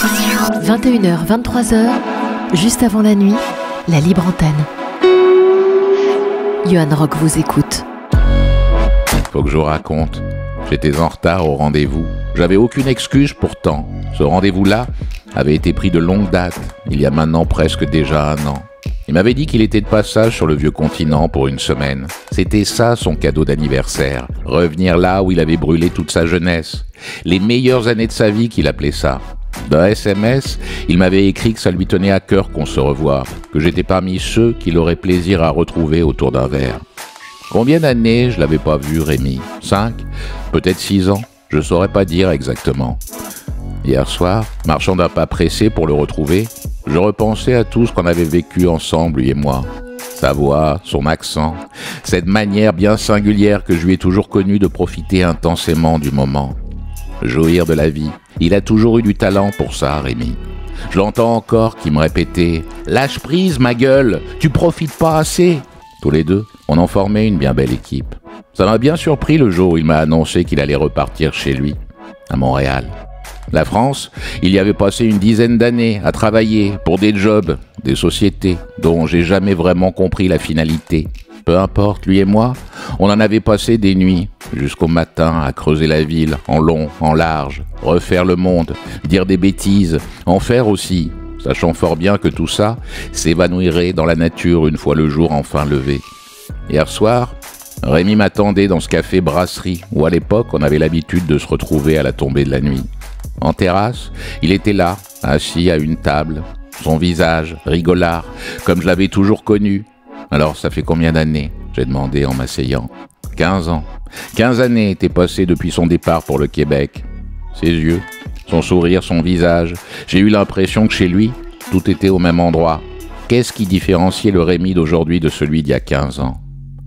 21h, 23h, juste avant la nuit, la libre antenne. Johan Rock vous écoute. Faut que je vous raconte. J'étais en retard au rendez-vous. J'avais aucune excuse pourtant. Ce rendez-vous-là avait été pris de longue date, il y a maintenant presque déjà 1 an. Il m'avait dit qu'il était de passage sur le vieux continent pour 1 semaine. C'était ça son cadeau d'anniversaire. Revenir là où il avait brûlé toute sa jeunesse. Les meilleures années de sa vie qu'il appelait ça. D'un SMS, il m'avait écrit que ça lui tenait à cœur qu'on se revoie, que j'étais parmi ceux qu'il aurait plaisir à retrouver autour d'un verre. Combien d'années je l'avais pas vu, Rémi? 5? Peut-être 6 ans? Je saurais pas dire exactement. Hier soir, marchant d'un pas pressé pour le retrouver, je repensais à tout ce qu'on avait vécu ensemble, lui et moi. Sa voix, son accent, cette manière bien singulière que je lui ai toujours connue de profiter intensément du moment. Jouir de la vie. Il a toujours eu du talent pour ça, Rémi. Je l'entends encore qui me répétait « Lâche prise, ma gueule, tu profites pas assez !» Tous les deux, on en formait une bien belle équipe. Ça m'a bien surpris le jour où il m'a annoncé qu'il allait repartir chez lui, à Montréal. La France, il y avait passé 10 d'années à travailler pour des jobs, des sociétés dont j'ai jamais vraiment compris la finalité. Peu importe, lui et moi, on en avait passé des nuits, jusqu'au matin, à creuser la ville, en long, en large, refaire le monde, dire des bêtises, en faire aussi, sachant fort bien que tout ça s'évanouirait dans la nature une fois le jour enfin levé. Hier soir, Rémi m'attendait dans ce café brasserie, où à l'époque on avait l'habitude de se retrouver à la tombée de la nuit. En terrasse, il était là, assis à une table, son visage rigolard, comme je l'avais toujours connu. Alors, ça fait combien d'années? J'ai demandé en m'asseyant. 15 ans. 15 années étaient passées depuis son départ pour le Québec. Ses yeux, son sourire, son visage. J'ai eu l'impression que chez lui, tout était au même endroit. Qu'est-ce qui différenciait le Rémi d'aujourd'hui de celui d'il y a 15 ans?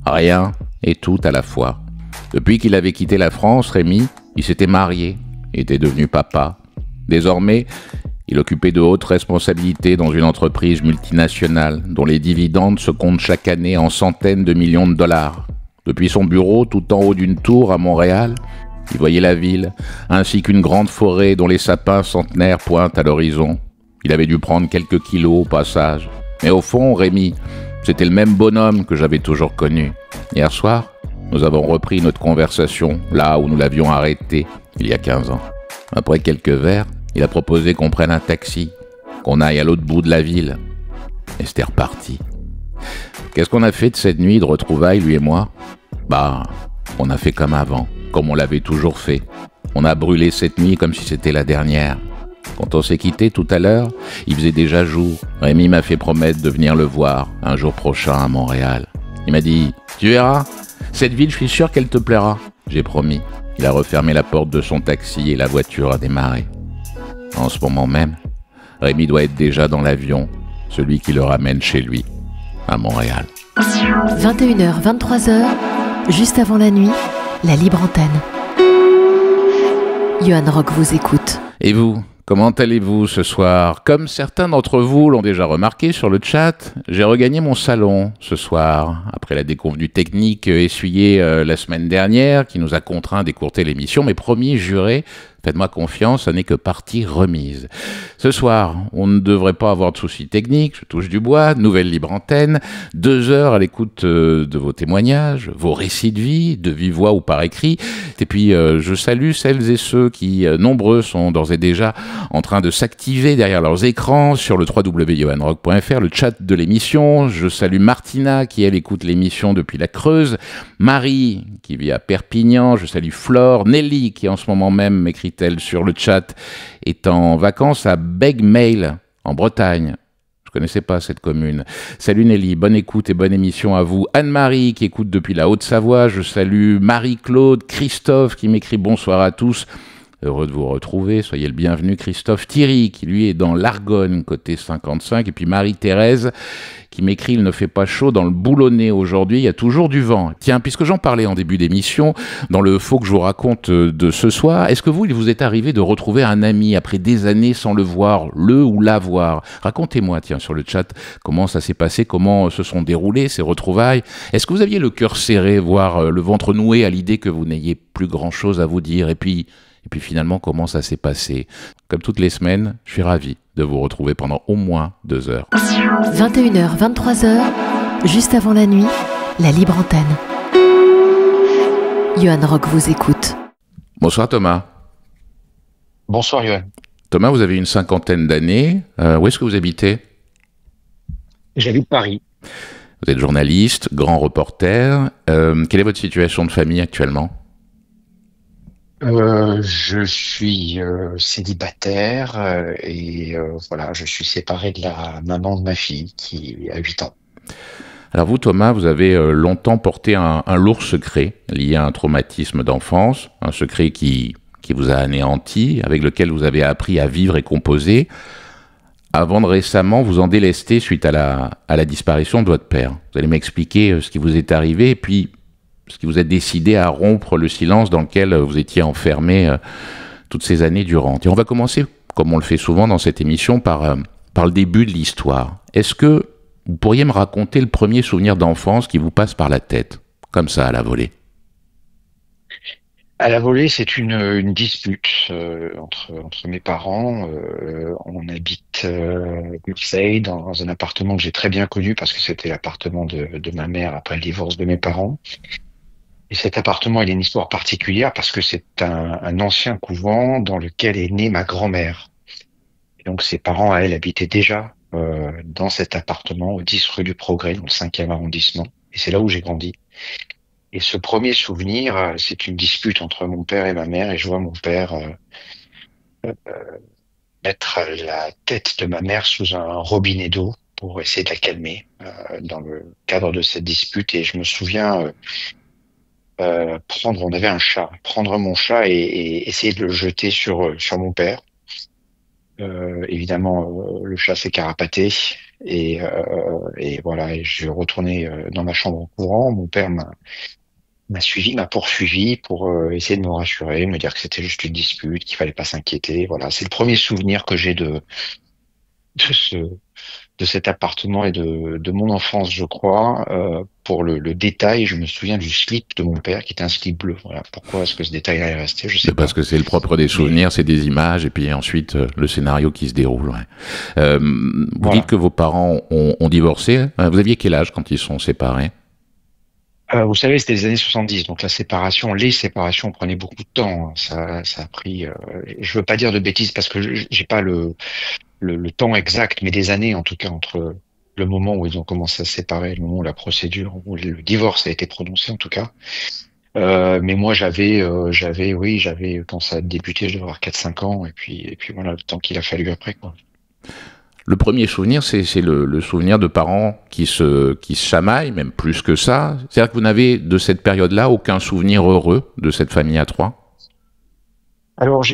Rien et tout à la fois. Depuis qu'il avait quitté la France, Rémi, il s'était marié, était devenu papa. Désormais, il occupait de hautes responsabilités dans une entreprise multinationale dont les dividendes se comptent chaque année en centaines de millions de dollars. Depuis son bureau, tout en haut d'une tour à Montréal, il voyait la ville, ainsi qu'une grande forêt dont les sapins centenaires pointent à l'horizon. Il avait dû prendre quelques kilos au passage. Mais au fond, Rémi, c'était le même bonhomme que j'avais toujours connu. Hier soir, nous avons repris notre conversation là où nous l'avions arrêtée il y a 15 ans. Après quelques verres, il a proposé qu'on prenne un taxi, qu'on aille à l'autre bout de la ville. Et c'était reparti. Qu'est-ce qu'on a fait de cette nuit de retrouvailles, lui et moi? On a fait comme avant, comme on l'avait toujours fait. On a brûlé cette nuit comme si c'était la dernière. Quand on s'est quitté tout à l'heure, il faisait déjà jour. Rémi m'a fait promettre de venir le voir un jour prochain à Montréal. Il m'a dit « Tu verras, cette ville, je suis sûr qu'elle te plaira. » J'ai promis. Il a refermé la porte de son taxi et la voiture a démarré. En ce moment même, Rémi doit être déjà dans l'avion, celui qui le ramène chez lui, à Montréal. 21h, 23h, juste avant la nuit, la libre antenne. Johan Rock vous écoute. Et vous, comment allez-vous ce soir? Comme certains d'entre vous l'ont déjà remarqué sur le chat, j'ai regagné mon salon ce soir, après la déconvenue technique essuyée la semaine dernière, qui nous a contraints d'écourter l'émission, mais promis, juré, faites-moi confiance, ça n'est que partie remise. Ce soir, on ne devrait pas avoir de soucis techniques, je touche du bois, nouvelle libre antenne, 2 heures à l'écoute de vos témoignages, vos récits de vie, de vive voix ou par écrit. Et puis, je salue celles et ceux qui, nombreux, sont d'ores et déjà en train de s'activer derrière leurs écrans sur le www.johanrock.fr, le chat de l'émission. Je salue Martina qui, elle, écoute l'émission depuis la Creuse, Marie qui vit à Perpignan, je salue Flore, Nelly qui en ce moment même m'écrit-elle sur le chat, est en vacances à Begmail, en Bretagne. Je connaissais pas cette commune. Salut Nelly, bonne écoute et bonne émission à vous. Anne-Marie qui écoute depuis la Haute-Savoie, je salue Marie-Claude, Christophe qui m'écrit bonsoir à tous. Heureux de vous retrouver, soyez le bienvenu Christophe. Thierry qui lui est dans l'Argonne côté 55 et puis Marie-Thérèse qui m'écrit « Il ne fait pas chaud dans le Boulonnais aujourd'hui, il y a toujours du vent ». Tiens, puisque j'en parlais en début d'émission, dans le faux que je vous raconte de ce soir, est-ce que il vous est arrivé de retrouver un ami après des années sans le voir, le ou la voir? Racontez-moi, tiens, sur le chat, comment ça s'est passé, comment se sont déroulées ces retrouvailles. Est-ce que vous aviez le cœur serré, voire le ventre noué à l'idée que vous n'ayez plus grand-chose à vous dire? Et puis Et puis finalement, comment ça s'est passé? Comme toutes les semaines, je suis ravi de vous retrouver pendant au moins 2 heures. 21h, 23h, juste avant la nuit, la libre antenne. Johan Rock vous écoute. Bonsoir Thomas. Bonsoir Johan. Thomas, vous avez une 50aine d'années. Où est-ce que vous habitez? J'habite Paris. Vous êtes journaliste, grand reporter. Quelle est votre situation de famille actuellement? Je suis célibataire et voilà, je suis séparé de la maman de ma fille qui a 8 ans. Alors vous, Thomas, vous avez longtemps porté un lourd secret lié à un traumatisme d'enfance, un secret qui vous a anéanti, avec lequel vous avez appris à vivre et composer, avant de récemment vous en délester suite à la disparition de votre père. Vous allez m'expliquer ce qui vous est arrivé et puis ce qui vous a décidé à rompre le silence dans lequel vous étiez enfermé toutes ces années durant. Et on va commencer, comme on le fait souvent dans cette émission, par le début de l'histoire. Est-ce que vous pourriez me raconter le premier souvenir d'enfance qui vous passe par la tête, comme ça, à la volée? À la volée, c'est une dispute entre mes parents. On habite Marseille dans un appartement que j'ai très bien connu parce que c'était l'appartement de ma mère après le divorce de mes parents. Et cet appartement, il a une histoire particulière parce que c'est un ancien couvent dans lequel est née ma grand-mère. Et donc ses parents, à elle, habitaient déjà dans cet appartement au 10 rue du Progrès, dans le 5e arrondissement. Et c'est là où j'ai grandi. Et ce premier souvenir, c'est une dispute entre mon père et ma mère. Et je vois mon père mettre la tête de ma mère sous un robinet d'eau pour essayer de la calmer dans le cadre de cette dispute. Et je me souviens... on avait un chat, prendre mon chat et essayer de le jeter sur mon père. Évidemment, le chat s'est carapaté et voilà. Et je suis retourné dans ma chambre en courant. Mon père m'a poursuivi pour essayer de me rassurer, me dire que c'était juste une dispute, qu'il fallait pas s'inquiéter. Voilà, c'est le premier souvenir que j'ai de ce de cet appartement et de mon enfance, je crois. Pour le détail, je me souviens du slip de mon père qui était un slip bleu. Voilà. Pourquoi est-ce que ce détail-là est resté? Je sais C'est pas. parce que c'est le propre des souvenirs, c'est des images, et puis ensuite le scénario qui se déroule. Ouais. Vous Voilà. dites que vos parents ont divorcé. Vous aviez quel âge quand ils sont séparés? Vous savez, c'était les années 70, donc les séparations prenaient beaucoup de temps. Ça a pris. Je veux pas dire de bêtises parce que j'ai pas le temps exact, mais des années en tout cas entre le moment où ils ont commencé à se séparer, et le moment où la procédure, où le divorce a été prononcé en tout cas. Mais moi j'avais quand ça a débuté, je devais avoir 4-5 ans, et puis voilà le temps qu'il a fallu après quoi. Le premier souvenir, c'est le souvenir de parents qui se chamaillent, même plus que ça. C'est-à-dire que vous n'avez, de cette période-là, aucun souvenir heureux de cette famille à trois? Alors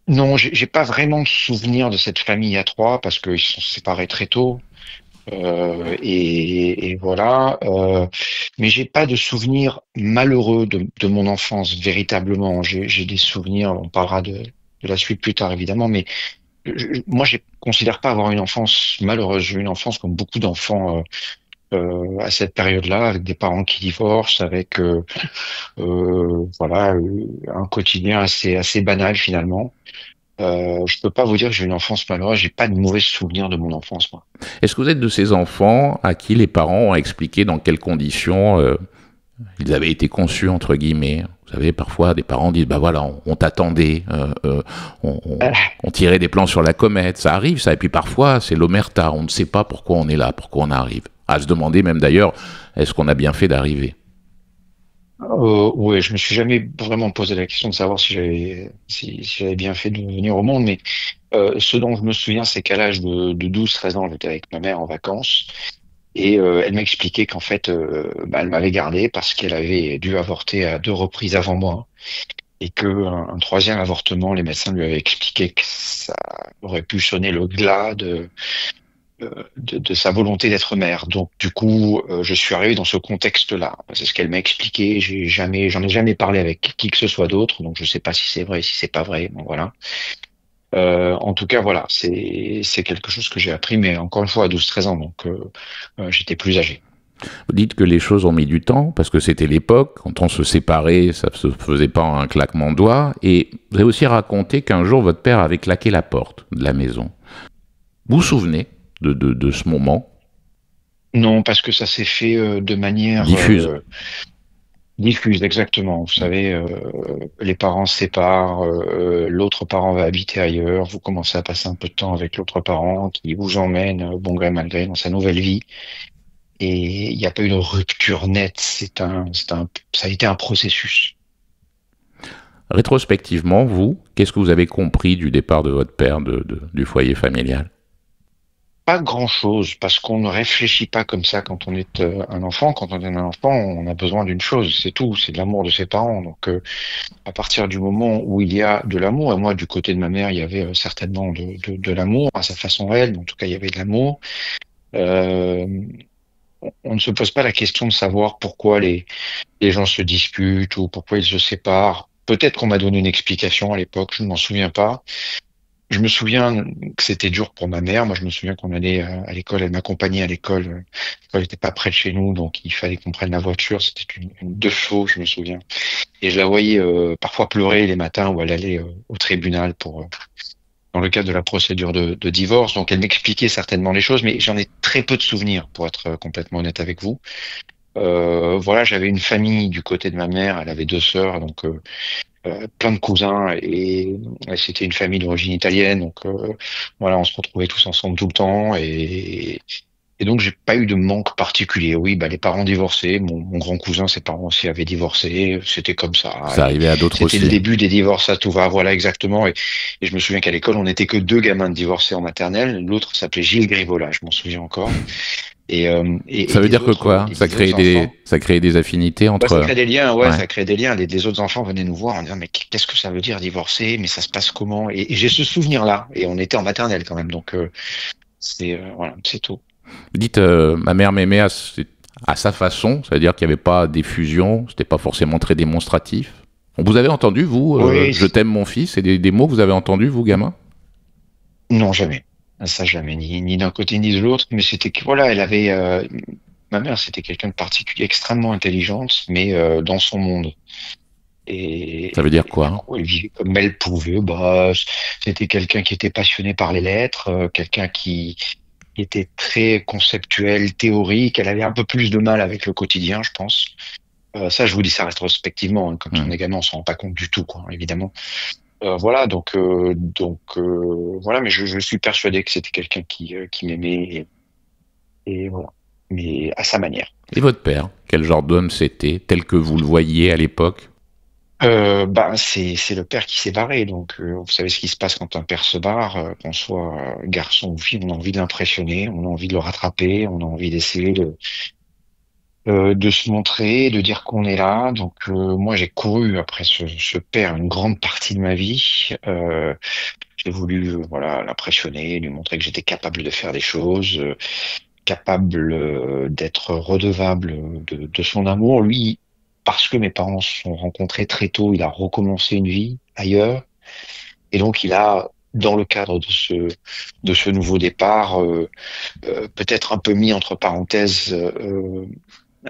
non, j'ai pas vraiment de souvenir de cette famille à trois parce qu'ils se sont séparés très tôt. Et voilà. Mais j'ai pas de souvenirs malheureux de mon enfance véritablement. J'ai des souvenirs. On parlera de la suite plus tard évidemment, mais moi je considère pas avoir une enfance malheureuse. J'ai eu une enfance comme beaucoup d'enfants à cette période-là, avec des parents qui divorcent, avec voilà un quotidien assez banal finalement. Je peux pas vous dire que j'ai une enfance malheureuse. J'ai pas de mauvais souvenirs de mon enfance moi. Est-ce que vous êtes de ces enfants à qui les parents ont expliqué dans quelles conditions ils avaient été conçus, entre guillemets? Vous savez, parfois, des parents disent, bah voilà, on t'attendait, on tirait des plans sur la comète, ça arrive, ça. Et puis parfois, c'est l'omerta, on ne sait pas pourquoi on est là, pourquoi on arrive. À se demander même d'ailleurs, est-ce qu'on a bien fait d'arriver? Ouais, je me suis jamais vraiment posé la question de savoir si j'avais bien fait de venir au monde, mais ce dont je me souviens, c'est qu'à l'âge de 12-13 ans, j'étais avec ma mère en vacances et elle m'a expliqué qu'en fait, elle m'avait gardé parce qu'elle avait dû avorter à 2 reprises avant moi et que un troisième avortement, les médecins lui avaient expliqué que ça aurait pu sonner le glas de sa volonté d'être mère. Donc du coup, je suis arrivé dans ce contexte-là. C'est ce qu'elle m'a expliqué. J'en ai jamais parlé avec qui que ce soit d'autre, donc je sais pas si c'est vrai, si c'est pas vrai. Bon voilà. En tout cas, voilà, c'est quelque chose que j'ai appris, mais encore une fois à 12-13 ans, donc j'étais plus âgé. Vous dites que les choses ont mis du temps, parce que c'était l'époque, quand on se séparait, ça ne se faisait pas en un claquement de doigts, et vous avez aussi raconté qu'un jour, votre père avait claqué la porte de la maison. Vous vous souvenez de ce moment? Non, parce que ça s'est fait de manière Diffuse. diffuse, exactement. Vous savez, les parents se séparent, l'autre parent va habiter ailleurs, vous commencez à passer un peu de temps avec l'autre parent qui vous emmène, bon gré mal gré, dans sa nouvelle vie. Et il n'y a pas eu de rupture nette. Ça a été un processus. Rétrospectivement, vous, qu'est-ce que vous avez compris du départ de votre père du foyer familial? Pas grand-chose, parce qu'on ne réfléchit pas comme ça quand on est un enfant. Quand on est un enfant, on a besoin d'une chose, c'est tout, c'est de l'amour de ses parents. Donc, à partir du moment où il y a de l'amour, et moi, du côté de ma mère, il y avait certainement de l'amour, à sa façon elle, mais en tout cas, il y avait de l'amour. Euh, on ne se pose pas la question de savoir pourquoi les gens se disputent ou pourquoi ils se séparent. Peut-être qu'on m'a donné une explication à l'époque, je ne m'en souviens pas. Je me souviens que c'était dur pour ma mère. Moi, je me souviens qu'on allait à l'école, elle m'accompagnait à l'école. L'école n'était pas près de chez nous, donc il fallait qu'on prenne la voiture. C'était une deux chevaux, je me souviens. Et je la voyais parfois pleurer les matins où elle allait au tribunal pour dans le cadre de la procédure de divorce. Donc, elle m'expliquait certainement les choses, mais j'en ai très peu de souvenirs, pour être complètement honnête avec vous. Voilà, j'avais une famille du côté de ma mère. Elle avait deux sœurs, donc plein de cousins et c'était une famille d'origine italienne, donc voilà, on se retrouvait tous ensemble tout le temps et donc j'ai pas eu de manque particulier. Oui, bah les parents divorcés, mon grand cousin, ses parents aussi avaient divorcé, c'était comme ça. Ça arrivait à d'autres C'était le aussi. début des divorces à tout va, voilà exactement. Et je me souviens qu'à l'école, on n'était que deux gamins de divorcés en maternelle. L'autre s'appelait Gilles Grivola, je m'en souviens encore. Et Ça veut les dire que autres, quoi? Ça les autres enfants. ça crée des affinités Ouais, ça entre... crée des liens, ouais, Ouais. ça crée des liens. Les autres enfants venaient nous voir en disant, mais qu'est-ce que ça veut dire divorcer? Mais ça se passe comment? Et j'ai ce souvenir-là. Et on était en maternelle quand même, donc voilà, c'est tout. Vous dites, ma mère m'aimait à sa façon, c'est-à-dire qu'il n'y avait pas d'effusion, c'était pas forcément très démonstratif. Vous avez entendu, vous, Oui, je t'aime mon fils, c'est des mots que vous avez entendus, vous, gamin? non, jamais. Ça, jamais, ni d'un côté ni de l'autre. Mais c'était que, voilà, elle avait, ma mère, c'était quelqu'un de particulier, extrêmement intelligente, mais dans son monde. Ça veut dire Et du quoi? coup, elle vivait comme elle pouvait. Bah, c'était quelqu'un qui était passionné par les lettres, quelqu'un qui était très conceptuel, théorique. Elle avait un peu plus de mal avec le quotidien, je pense. Ça, je vous dis ça rétrospectivement, hein. Quand on Hmm. est gamin, on s'en rend pas compte du tout, quoi, évidemment. Voilà, voilà. Mais je suis persuadé que c'était quelqu'un qui m'aimait et voilà. Mais à sa manière. Et votre père, quel genre d'homme c'était, tel que vous le voyiez à l'époque? Bah, c'est le père qui s'est barré. Donc, vous savez ce qui se passe quand un père se barre, qu'on soit garçon ou fille, on a envie de l'impressionner, on a envie de le rattraper, on a envie d'essayer de se montrer, de dire qu'on est là. Donc, moi, j'ai couru après ce père une grande partie de ma vie. J'ai voulu, voilà, l'impressionner, lui montrer que j'étais capable de faire des choses, capable d'être redevable de son amour. Lui, parce que mes parents se sont rencontrés très tôt, il a recommencé une vie ailleurs. Et donc, il a, dans le cadre de ce nouveau départ, peut-être un peu mis entre parenthèses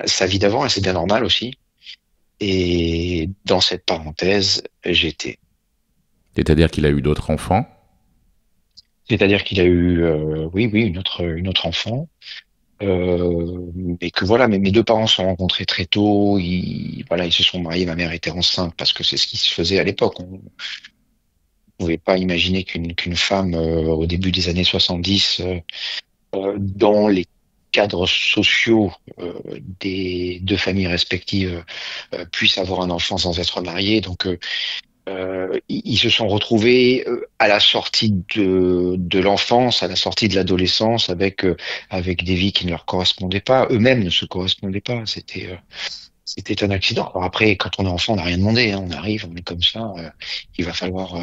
sa vie d'avant, et c'est bien normal aussi. Et dans cette parenthèse, j'étais. C'est-à-dire qu'il a eu d'autres enfants? C'est-à-dire qu'il a eu, oui, oui, une autre enfant. Et que voilà, mes deux parents se sont rencontrés très tôt. Voilà, ils se sont mariés. Ma mère était enceinte parce que c'est ce qui se faisait à l'époque. On ne pouvait pas imaginer qu'une femme, au début des années 70, dans les cadres sociaux des deux familles respectives, puisse avoir un enfant sans être mariée. Donc, ils se sont retrouvés à la sortie de l'enfance, à la sortie de l'adolescence, avec des vies qui ne leur correspondaient pas. Eux-mêmes ne se correspondaient pas. C'était un accident. Alors après, quand on est enfant, on n'a rien demandé, hein. On arrive, on est comme ça. Il va falloir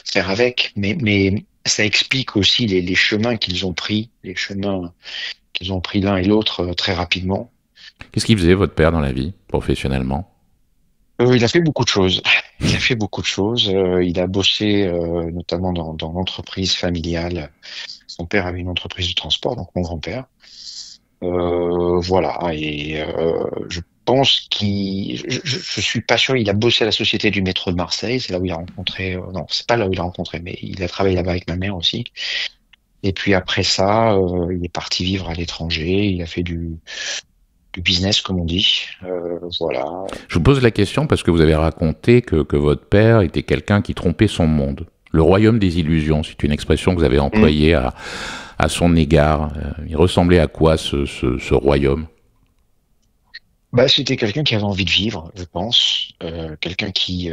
faire avec. Mais ça explique aussi les chemins qu'ils ont pris, les chemins qu'ils ont pris l'un et l'autre très rapidement. Qu'est-ce qu'il faisait, votre père, dans la vie, professionnellement? Il a fait beaucoup de choses. Il a fait beaucoup de choses. Il a bossé notamment dans l'entreprise familiale. Son père avait une entreprise de transport, donc mon grand-père. Voilà. Et je pense je suis pas sûr. Il a bossé à la Société du métro de Marseille. C'est là où il a rencontré. Non, c'est pas là où il a rencontré, mais il a travaillé là-bas avec ma mère aussi. Et puis après ça, il est parti vivre à l'étranger. Il a fait du business, comme on dit. Voilà. Je vous pose la question parce que vous avez raconté que votre père était quelqu'un qui trompait son monde. Le royaume des illusions, c'est une expression que vous avez Mm. employée à son égard. Il ressemblait à quoi ce royaume? Bah, c'était quelqu'un qui avait envie de vivre, je pense. Quelqu'un qui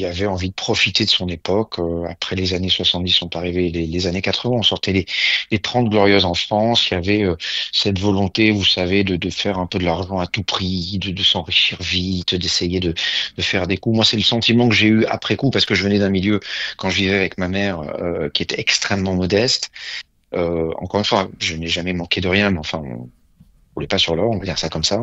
avait envie de profiter de son époque. Après les années 70 sont arrivées les années 80. On sortait les 30 glorieuses en France. Il y avait cette volonté, vous savez, de faire un peu de l'argent à tout prix, de s'enrichir vite, d'essayer de faire des coups. Moi, c'est le sentiment que j'ai eu après coup, parce que je venais d'un milieu, quand je vivais avec ma mère, qui était extrêmement modeste. Encore une fois, je n'ai jamais manqué de rien, mais enfin, on roulait pas sur l'or, on va dire ça comme ça.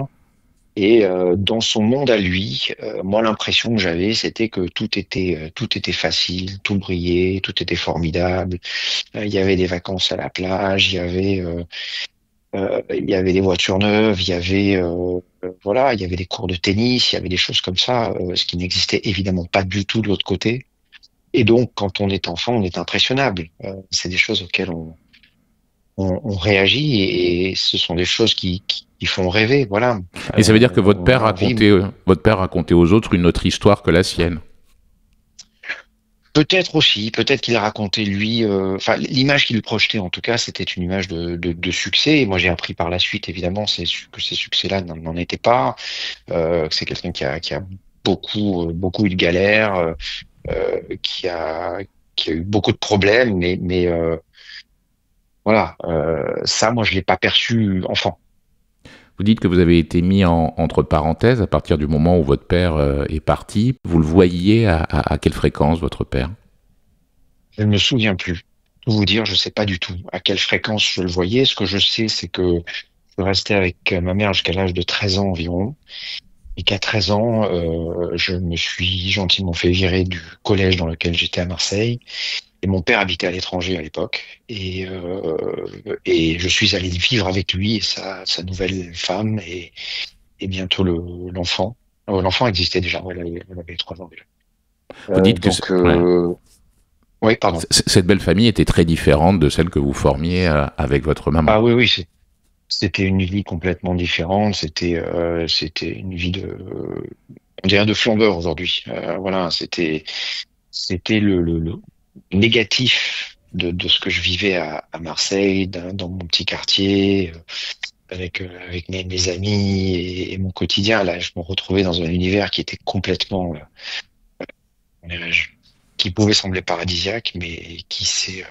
Et dans son monde à lui, moi l'impression que j'avais, c'était que tout était facile, tout brillait, tout était formidable. Il y avait des vacances à la plage, il y avait des voitures neuves, voilà, il y avait des cours de tennis, il y avait des choses comme ça, ce qui n'existait évidemment pas du tout de l'autre côté. Et donc, quand on est enfant, on est impressionnable. C'est des choses auxquelles on réagit et ce sont des choses qui font rêver. Voilà. Et ça veut dire que On a envie. votre père racontait aux autres une autre histoire que la sienne. Peut-être aussi, peut-être qu'il a raconté lui, enfin l'image qu'il projetait en tout cas, c'était une image de succès. Et moi j'ai appris par la suite évidemment que ces succès-là n'en étaient pas, que c'est quelqu'un qui a beaucoup eu de galères, qui a eu beaucoup de problèmes, mais voilà, ça moi je l'ai pas perçu enfant. Vous dites que vous avez été mis entre parenthèses à partir du moment où votre père est parti. Vous le voyiez à quelle fréquence, votre père? Je ne me souviens plus. Tout vous dire, je sais pas du tout à quelle fréquence je le voyais. Ce que je sais, c'est que je restais avec ma mère jusqu'à l'âge de 13 ans environ. Et qu'à 13 ans, je me suis gentiment fait virer du collège dans lequel j'étais à Marseille. Et mon père habitait à l'étranger à l'époque. Et je suis allé vivre avec lui et sa nouvelle femme et bientôt l'enfant. L'enfant existait déjà, ouais, elle avait 3 ans déjà. Vous dites que Donc, ouais. oui, pardon. Cette belle famille était très différente de celle que vous formiez avec votre maman. Ah oui, oui, c'était une vie complètement différente. C'était une vie on dirait de flambeur aujourd'hui. Voilà, c'était le négatif de ce que je vivais à Marseille, dans mon petit quartier, avec mes amis et mon quotidien. Là, je me retrouvais dans un univers qui était complètement, comment dirais-je, qui pouvait sembler paradisiaque, mais qui s'est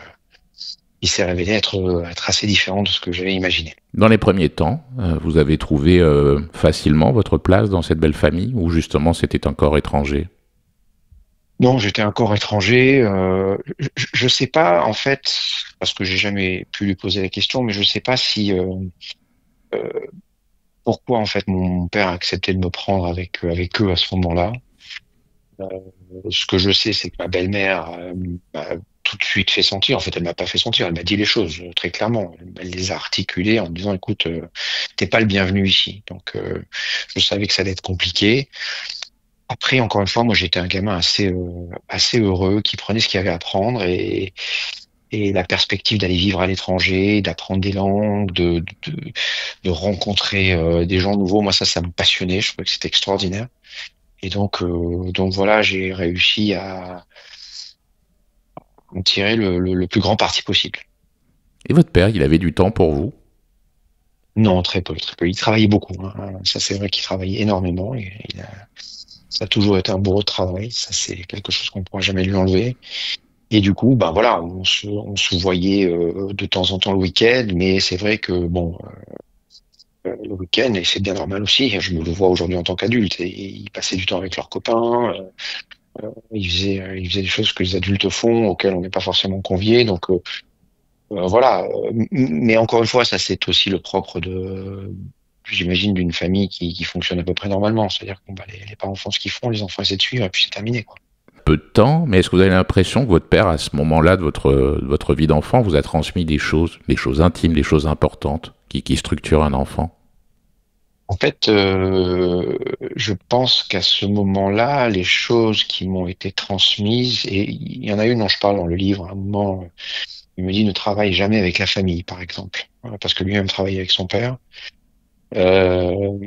révélé être assez différent de ce que j'avais imaginé. Dans les premiers temps, vous avez trouvé facilement votre place dans cette belle famille ou justement c'était encore étranger? Non, j'étais encore étranger. Je sais pas en fait, parce que j'ai jamais pu lui poser la question, mais je sais pas si euh, pourquoi en fait mon père a accepté de me prendre avec eux à ce moment-là. Euh, Ce que je sais, c'est que ma belle-mère m'a tout de suite fait sentir. En fait, elle m'a pas fait sentir, elle m'a dit les choses très clairement. Elle les a articulées en me disant, écoute, t'es pas le bienvenu ici. Donc, je savais que ça allait être compliqué. Après, encore une fois, moi, j'étais un gamin assez heureux, qui prenait ce qu'il y avait à prendre et la perspective d'aller vivre à l'étranger, d'apprendre des langues, de rencontrer des gens nouveaux. Moi, ça me passionnait. Je trouvais que c'était extraordinaire. Et donc voilà, j'ai réussi à en tirer le plus grand parti possible. Et votre père, il avait du temps pour vous? Non, très peu, très peu. Il travaillait beaucoup, hein. Ça, c'est vrai qu'il travaillait énormément. Ça a toujours été un bourreau de travail. Ça, c'est quelque chose qu'on ne pourra jamais lui enlever. Et du coup, ben voilà, on se voyait de temps en temps le week-end, mais c'est vrai que bon, le week-end, et c'est bien normal aussi. Je me le vois aujourd'hui en tant qu'adulte. Et ils passaient du temps avec leurs copains. Ils faisaient des choses que les adultes font, auxquelles on n'est pas forcément convié. Donc voilà. Mais encore une fois, ça c'est aussi le propre j'imagine, d'une famille qui fonctionne à peu près normalement. C'est-à-dire que bon, bah, les parents font ce qu'ils font, les enfants essaient de suivre, et puis c'est terminé, quoi. peu de temps, mais est-ce que vous avez l'impression que votre père, à ce moment-là de votre vie d'enfant, vous a transmis des choses intimes, des choses importantes qui structurent un enfant? En fait, je pense qu'à ce moment-là, les choses qui m'ont été transmises, et il y en a une dont je parle dans le livre, à un moment, il me dit ne travaille jamais avec la famille, par exemple. Voilà, parce que lui-même travaillait avec son père. Euh,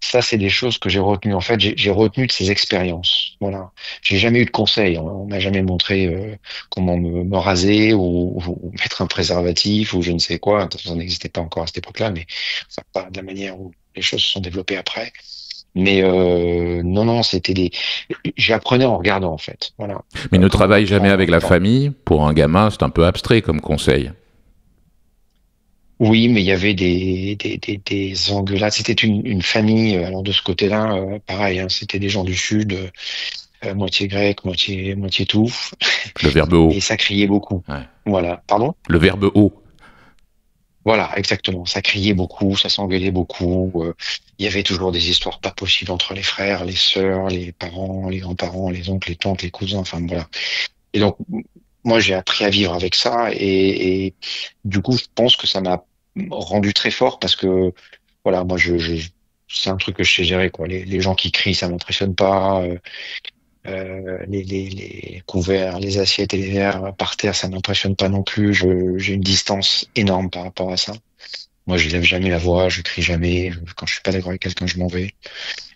Ça, c'est des choses que j'ai retenues. En fait, j'ai retenu de ces expériences. Voilà. J'ai jamais eu de conseils. On m'a jamais montré comment me raser ou mettre un préservatif ou je ne sais quoi. Ça n'existait pas encore à cette époque-là, mais enfin, pas de la manière où les choses se sont développées après. Mais non, non, c'était des. J'apprenais en regardant en fait. Voilà. Mais ne Comme un travaille jamais enfant en avec même la temps. famille, pour un gamin, c'est un peu abstrait comme conseil. Oui, mais il y avait des engueulades. C'était une famille. Alors de ce côté-là, pareil, hein, c'était des gens du sud, moitié grec, moitié tout, Le verbe et haut. ça criait beaucoup. Ouais. Voilà. Pardon? Le verbe haut. Voilà, exactement. Ça criait beaucoup, ça s'engueulait beaucoup. Il y avait toujours des histoires pas possibles entre les frères, les sœurs, les parents, les grands-parents, les oncles, les tantes, les cousins. Enfin voilà. Et donc moi j'ai appris à vivre avec ça et du coup je pense que ça m'a rendu très fort parce que voilà, moi c'est un truc que je sais gérer quoi. Les gens qui crient, ça m'impressionne pas. Les couverts, les assiettes et les verres par terre, ça m'impressionne pas non plus. J'ai une distance énorme par rapport à ça. Moi, je lève jamais la voix, je crie jamais. Quand je suis pas d'accord avec quelqu'un, je m'en vais.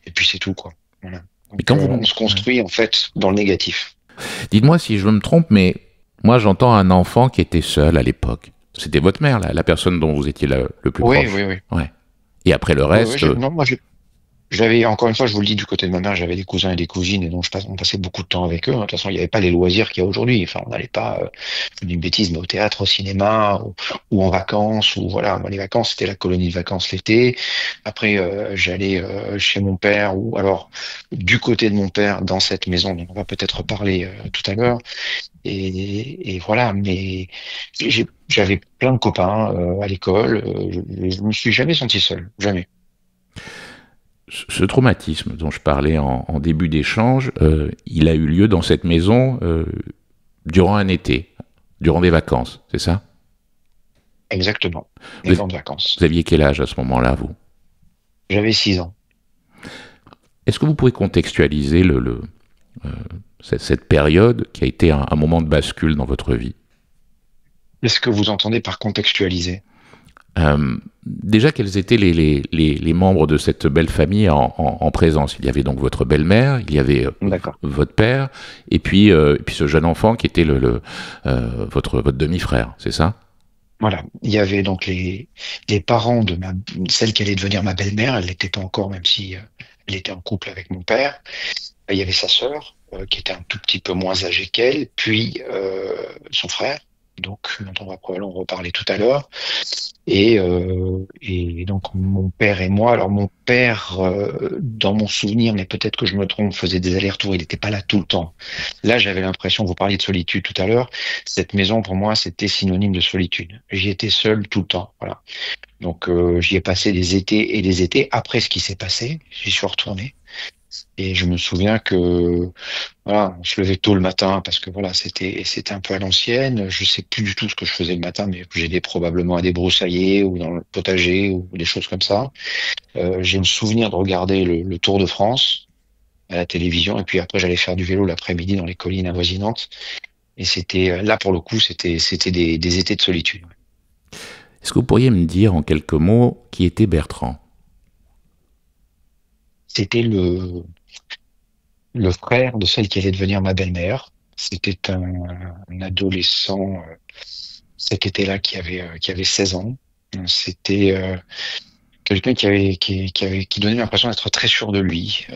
Et puis c'est tout quoi. Voilà. Mais Donc quand vous... on se Ouais. construit en fait dans le négatif. Dites-moi si je me trompe, mais moi j'entends un enfant qui était seul à l'époque. C'était votre mère, la personne dont vous étiez le plus Oui, proche. oui, oui. Ouais. Et après le Oui, oui, reste, non, moi j'avais, encore une fois, je vous le dis, du côté de ma mère, j'avais des cousins et des cousines, et donc on passait beaucoup de temps avec eux, hein. De toute façon, il n'y avait pas les loisirs qu'il y a aujourd'hui. Enfin, on n'allait pas, je dis une bêtise, mais au théâtre, au cinéma, ou en vacances, ou voilà. Moi, les vacances, c'était la colonie de vacances l'été. Après, j'allais chez mon père, ou alors du côté de mon père, dans cette maison dont on va peut-être reparler tout à l'heure. Et voilà, mais j'avais plein de copains à l'école. Je me suis jamais senti seul, jamais. ce traumatisme dont je parlais en début d'échange, il a eu lieu dans cette maison durant un été, durant des vacances, c'est ça? Exactement. Les vous, grandes vacances. vous aviez quel âge à ce moment-là, vous? J'avais 6 ans. Est-ce que vous pouvez contextualiser euh, cette période qui a été un moment de bascule dans votre vie? Qu'est-ce que vous entendez par contextualiser? Déjà, quels étaient les membres de cette belle famille en présence? Il y avait donc votre belle-mère, il y avait D'accord. votre père, et puis ce jeune enfant qui était votre demi-frère, c'est ça? Voilà. Il y avait donc les parents de celle qui allait devenir ma belle-mère. Elle l'était pas encore, même si elle était en couple avec mon père. Il y avait sa sœur, qui était un tout petit peu moins âgée qu'elle, puis son frère, donc dont on va probablement reparler tout à l'heure. Et donc mon père et moi. Alors mon père, dans mon souvenir, mais peut-être que je me trompe, faisait des allers-retours. Il n'était pas là tout le temps. Là, j'avais l'impression, vous parliez de solitude tout à l'heure. Cette maison, pour moi, c'était synonyme de solitude. J'y étais seul tout le temps. Voilà. Donc j'y ai passé des étés et des étés. Après ce qui s'est passé, j'y suis retourné. Et je me souviens que voilà, on se levait tôt le matin parce que voilà, c'était un peu à l'ancienne. Je sais plus du tout ce que je faisais le matin, mais j'aidais probablement à débroussailler ou dans le potager ou des choses comme ça. J'ai le souvenir de regarder le Tour de France à la télévision et puis après j'allais faire du vélo l'après-midi dans les collines avoisinantes. Et c'était là pour le coup, c'était des étés de solitude. Est-ce que vous pourriez me dire en quelques mots qui était Bertrand? C'était le frère de celle qui allait devenir ma belle-mère. C'était un adolescent cet été-là qui avait 16 ans. C'était quelqu'un qui donnait l'impression d'être très sûr de lui,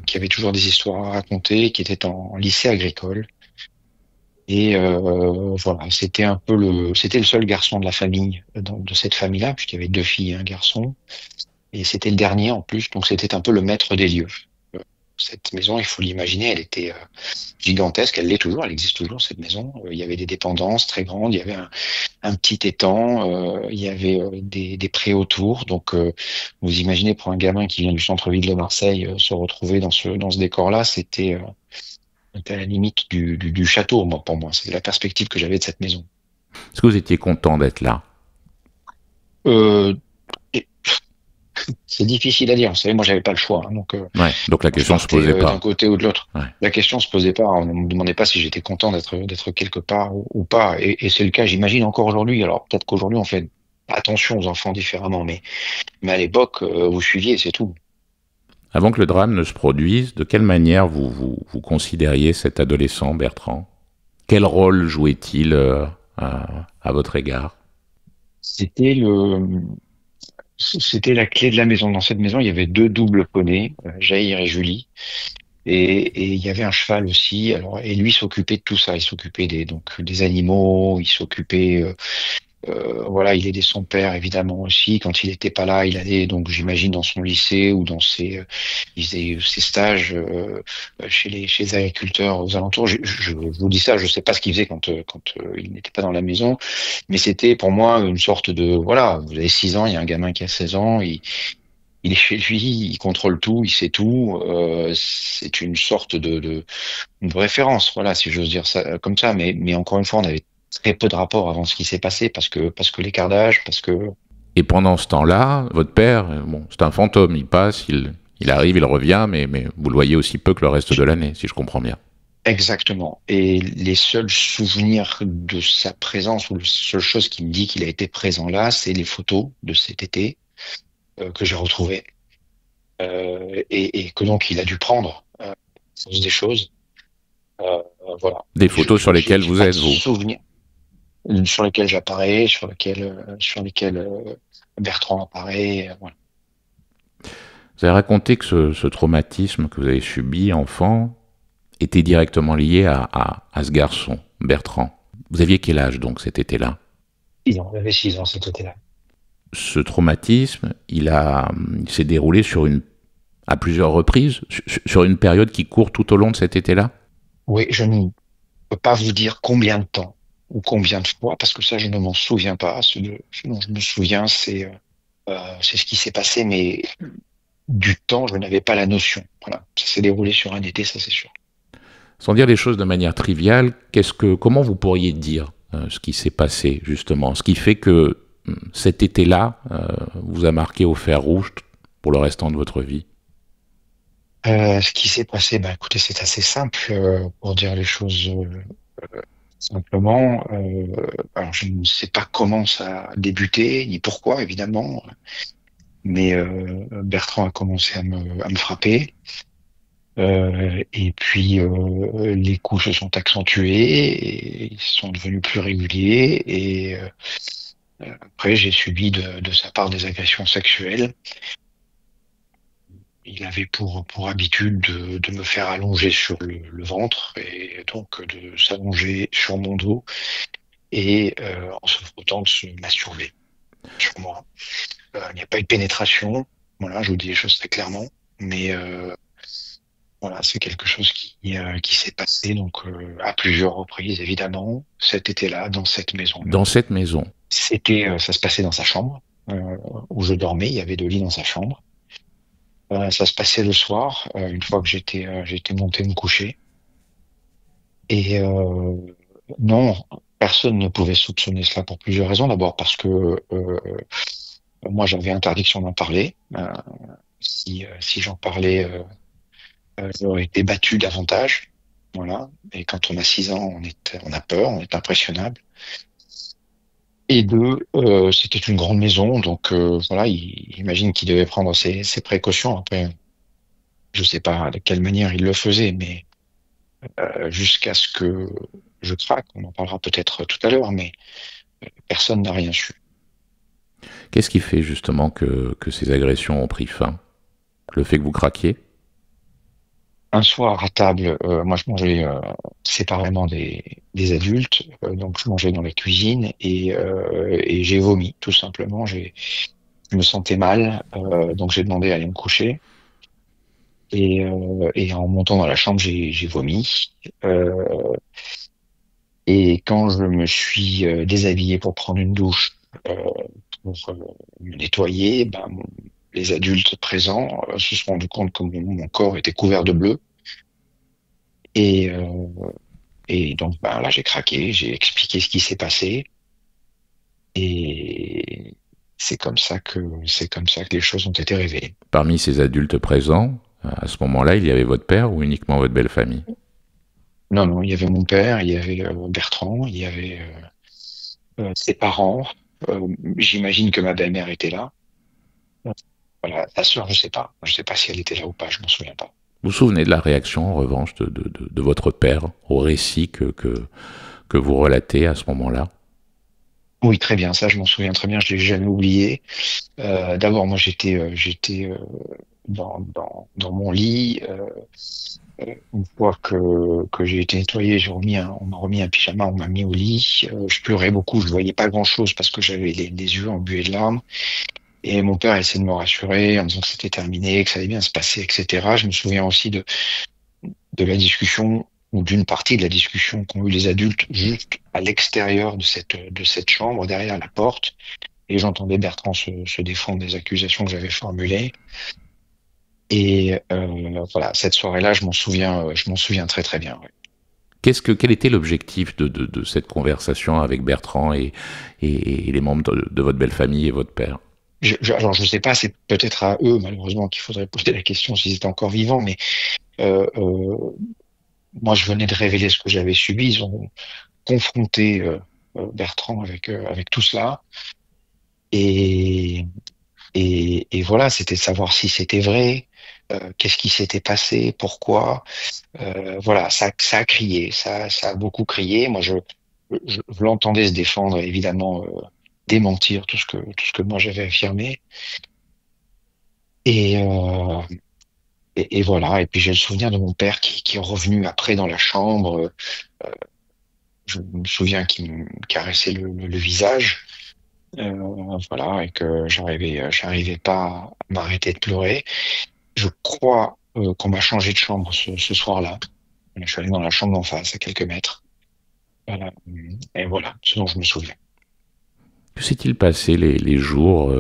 qui avait toujours des histoires à raconter, qui était en lycée agricole. Et voilà, c'était le seul garçon de la famille, de cette famille-là, puisqu'il y avait deux filles et un garçon. Et c'était le dernier en plus, donc c'était un peu le maître des lieux. Cette maison, il faut l'imaginer, elle était gigantesque, elle l'est toujours, elle existe toujours cette maison. Il y avait des dépendances très grandes, il y avait un petit étang, il y avait des prés autour. Donc vous imaginez pour un gamin qui vient du centre-ville de Marseille se retrouver dans ce décor-là, On était à la limite du château, moi, pour moi. C'est la perspective que j'avais de cette maison. Est-ce que vous étiez content d'être là? Euh, et c'est difficile à dire. Vous savez, moi, j'avais pas le choix, hein, donc Ouais, donc la je question se partais posait d'un pas. côté ou de l'autre. Ouais. La question se posait pas. On ne me demandait pas si j'étais content d'être quelque part ou pas. Et c'est le cas, j'imagine, encore aujourd'hui. Alors peut-être qu'aujourd'hui, on fait attention aux enfants différemment, mais à l'époque, vous suiviez, c'est tout. Avant que le drame ne se produise, de quelle manière vous considériez cet adolescent, Bertrand? Quel rôle jouait-il à votre égard? C'était le, C'était la clé de la maison. Dans cette maison, il y avait deux doubles poneys, Jair et Julie. Et il y avait un cheval aussi. Alors, et lui s'occupait de tout ça. Il s'occupait des animaux. Il s'occupait, voilà, il aidait son père évidemment aussi. Quand il n'était pas là, il allait donc, j'imagine, dans son lycée ou il faisait ses stages chez les agriculteurs aux alentours. Je vous dis ça, je sais pas ce qu'il faisait quand il n'était pas dans la maison, mais c'était pour moi une sorte de, voilà, vous avez 6 ans, il y a un gamin qui a 16 ans, il est chez lui, il contrôle tout, il sait tout. C'est une sorte de référence, voilà, si j'ose dire ça comme ça. Mais encore une fois, on avait très peu de rapports avant ce qui s'est passé parce que l'écart d'âge, parce que Et pendant ce temps-là, votre père, bon, c'est un fantôme, il passe, il arrive, il revient, mais vous le voyez aussi peu que le reste de l'année, si je comprends bien. exactement. Et les seuls souvenirs de sa présence ou la seule chose qui me dit qu'il a été présent là, c'est les photos de cet été que j'ai retrouvées et que donc il a dû prendre force des choses. Voilà. Des photos sur lesquelles J'ai vous pas de êtes, vous. souvenirs sur lesquels j'apparais, sur lesquels Bertrand apparaît. Voilà. Vous avez raconté que ce traumatisme que vous avez subi enfant était directement lié à ce garçon, Bertrand. Vous aviez quel âge donc cet été-là? On avait 6 ans cet été-là. Ce traumatisme, il s'est déroulé à plusieurs reprises, sur une période qui court tout au long de cet été-là? Oui, je ne peux pas vous dire combien de temps ou combien de fois, parce que ça, je ne m'en souviens pas. Ce dont je me souviens, c'est ce qui s'est passé, mais du temps, je n'avais pas la notion. Voilà, ça s'est déroulé sur un été, ça c'est sûr. Sans dire les choses de manière triviale, comment vous pourriez dire ce qui s'est passé justement, ce qui fait que cet été-là vous a marqué au fer rouge pour le restant de votre vie? Ce qui s'est passé, bah écoutez, c'est assez simple pour dire les choses simplement. Alors je ne sais pas comment ça a débuté ni pourquoi évidemment, mais Bertrand a commencé à me frapper. Et puis les coups se sont accentués et ils sont devenus plus réguliers. Et après, j'ai subi de sa part des agressions sexuelles. Il avait pour habitude de me faire allonger sur le ventre et donc de s'allonger sur mon dos et en se frottant de se masturber sur moi. Il n'y a pas eu de pénétration, voilà, je vous dis les choses très clairement, mais voilà, c'est quelque chose qui s'est passé donc à plusieurs reprises évidemment cet été-là dans cette maison-là. Dans cette maison. Ça se passait dans sa chambre où je dormais. Il y avait 2 lits dans sa chambre. Ça se passait le soir, une fois que j'étais monté me coucher. Et non, personne ne pouvait soupçonner cela pour plusieurs raisons. D'abord parce que moi j'avais interdiction d'en parler. Si j'en parlais, j'aurais été battu davantage. Voilà. Et quand on a 6 ans, on a peur, on est impressionnable. Et deux, c'était une grande maison, donc voilà, imagine qu'il devait prendre ses précautions. Après, je sais pas de quelle manière il le faisait, mais jusqu'à ce que je craque, on en parlera peut-être tout à l'heure, mais personne n'a rien su. Qu'est-ce qui fait justement que ces agressions ont pris fin? Le fait que vous craquiez? Un soir à table, moi je mangeais séparément des adultes, donc je mangeais dans la cuisine et j'ai vomi tout simplement. Je me sentais mal, donc j'ai demandé à aller me coucher. Et en montant dans la chambre, j'ai vomi. Et quand je me suis déshabillé pour prendre une douche, euh, pour me nettoyer, ben, les adultes présents se sont rendus compte que mon corps était couvert de bleu. Et, et donc, ben, là, j'ai craqué, j'ai expliqué ce qui s'est passé. Et c'est comme ça que les choses ont été révélées. Parmi ces adultes présents, à ce moment-là, il y avait votre père ou uniquement votre belle famille? Non, non, il y avait mon père, il y avait Bertrand, il y avait ses parents. J'imagine que ma belle-mère était là. Voilà, sa sœur, je sais pas. Je sais pas si elle était là ou pas, je m'en souviens pas. Vous vous souvenez de la réaction, en revanche, de votre père au récit que vous relatez à ce moment-là? Oui, très bien, ça je m'en souviens très bien, je l'ai jamais oublié. D'abord, moi j'étais dans mon lit. Une fois que j'ai été nettoyé, on m'a remis un pyjama, on m'a mis au lit. Je pleurais beaucoup, je voyais pas grand-chose parce que j'avais les yeux embués de larmes. Et mon père essayait de me rassurer en me disant que c'était terminé, que ça allait bien se passer, etc. Je me souviens aussi de la discussion ou d'une partie de la discussion qu'ont eu les adultes juste à l'extérieur de cette chambre, derrière la porte. Et j'entendais Bertrand se défendre des accusations que j'avais formulées. Et voilà, cette soirée-là, je m'en souviens très très bien. Ouais. Quel était l'objectif de cette conversation avec Bertrand et les membres de votre belle famille et votre père? Alors je sais pas, c'est peut-être à eux malheureusement qu'il faudrait poser la question s'ils étaient encore vivants, mais euh, euh, moi je venais de révéler ce que j'avais subi. Ils ont confronté Bertrand avec tout cela, et et voilà, c'était de savoir si c'était vrai, qu'est-ce qui s'était passé, pourquoi. Voilà, ça a crié, ça a beaucoup crié. Moi, je l'entendais se défendre, évidemment, démentir tout ce que moi j'avais affirmé. Et, euh, et voilà. Et puis j'ai le souvenir de mon père qui est revenu après dans la chambre. Je me souviens qu'il me caressait le visage. Voilà, et que j'arrivais pas à m'arrêter de pleurer. Je crois qu'on m'a changé de chambre ce soir-là. Je suis allé dans la chambre d'en face, à quelques mètres. Voilà. Et voilà, ce dont je me souviens. Que s'est-il passé les jours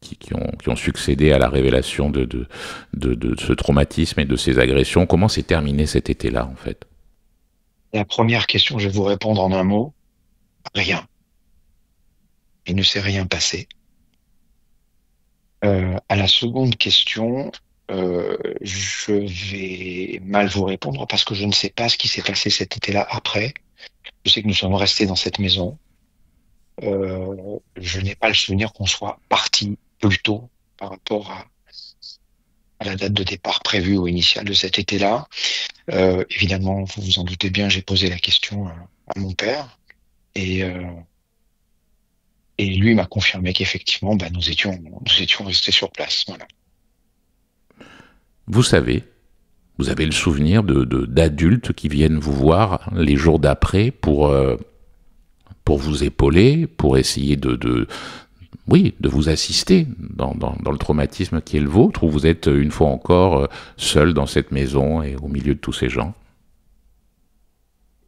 qui ont succédé à la révélation de ce traumatisme et de ces agressions? Comment s'est terminé cet été-là, en fait? La première question, je vais vous répondre en un mot. Rien. Il ne s'est rien passé. À la seconde question, je vais mal vous répondre parce que je ne sais pas ce qui s'est passé cet été-là après. Je sais que nous sommes restés dans cette maison. Je n'ai pas le souvenir qu'on soit parti plus tôt par rapport à la date de départ prévue ou initiale de cet été-là. Évidemment, vous vous en doutez bien, j'ai posé la question à mon père et, euh, et lui m'a confirmé qu'effectivement, bah, nous étions restés sur place. Voilà. Vous savez, vous avez le souvenir d'adultes qui viennent vous voir les jours d'après pour vous épauler, pour essayer oui, de vous assister dans le traumatisme qui est le vôtre, ou vous êtes une fois encore seul dans cette maison et au milieu de tous ces gens?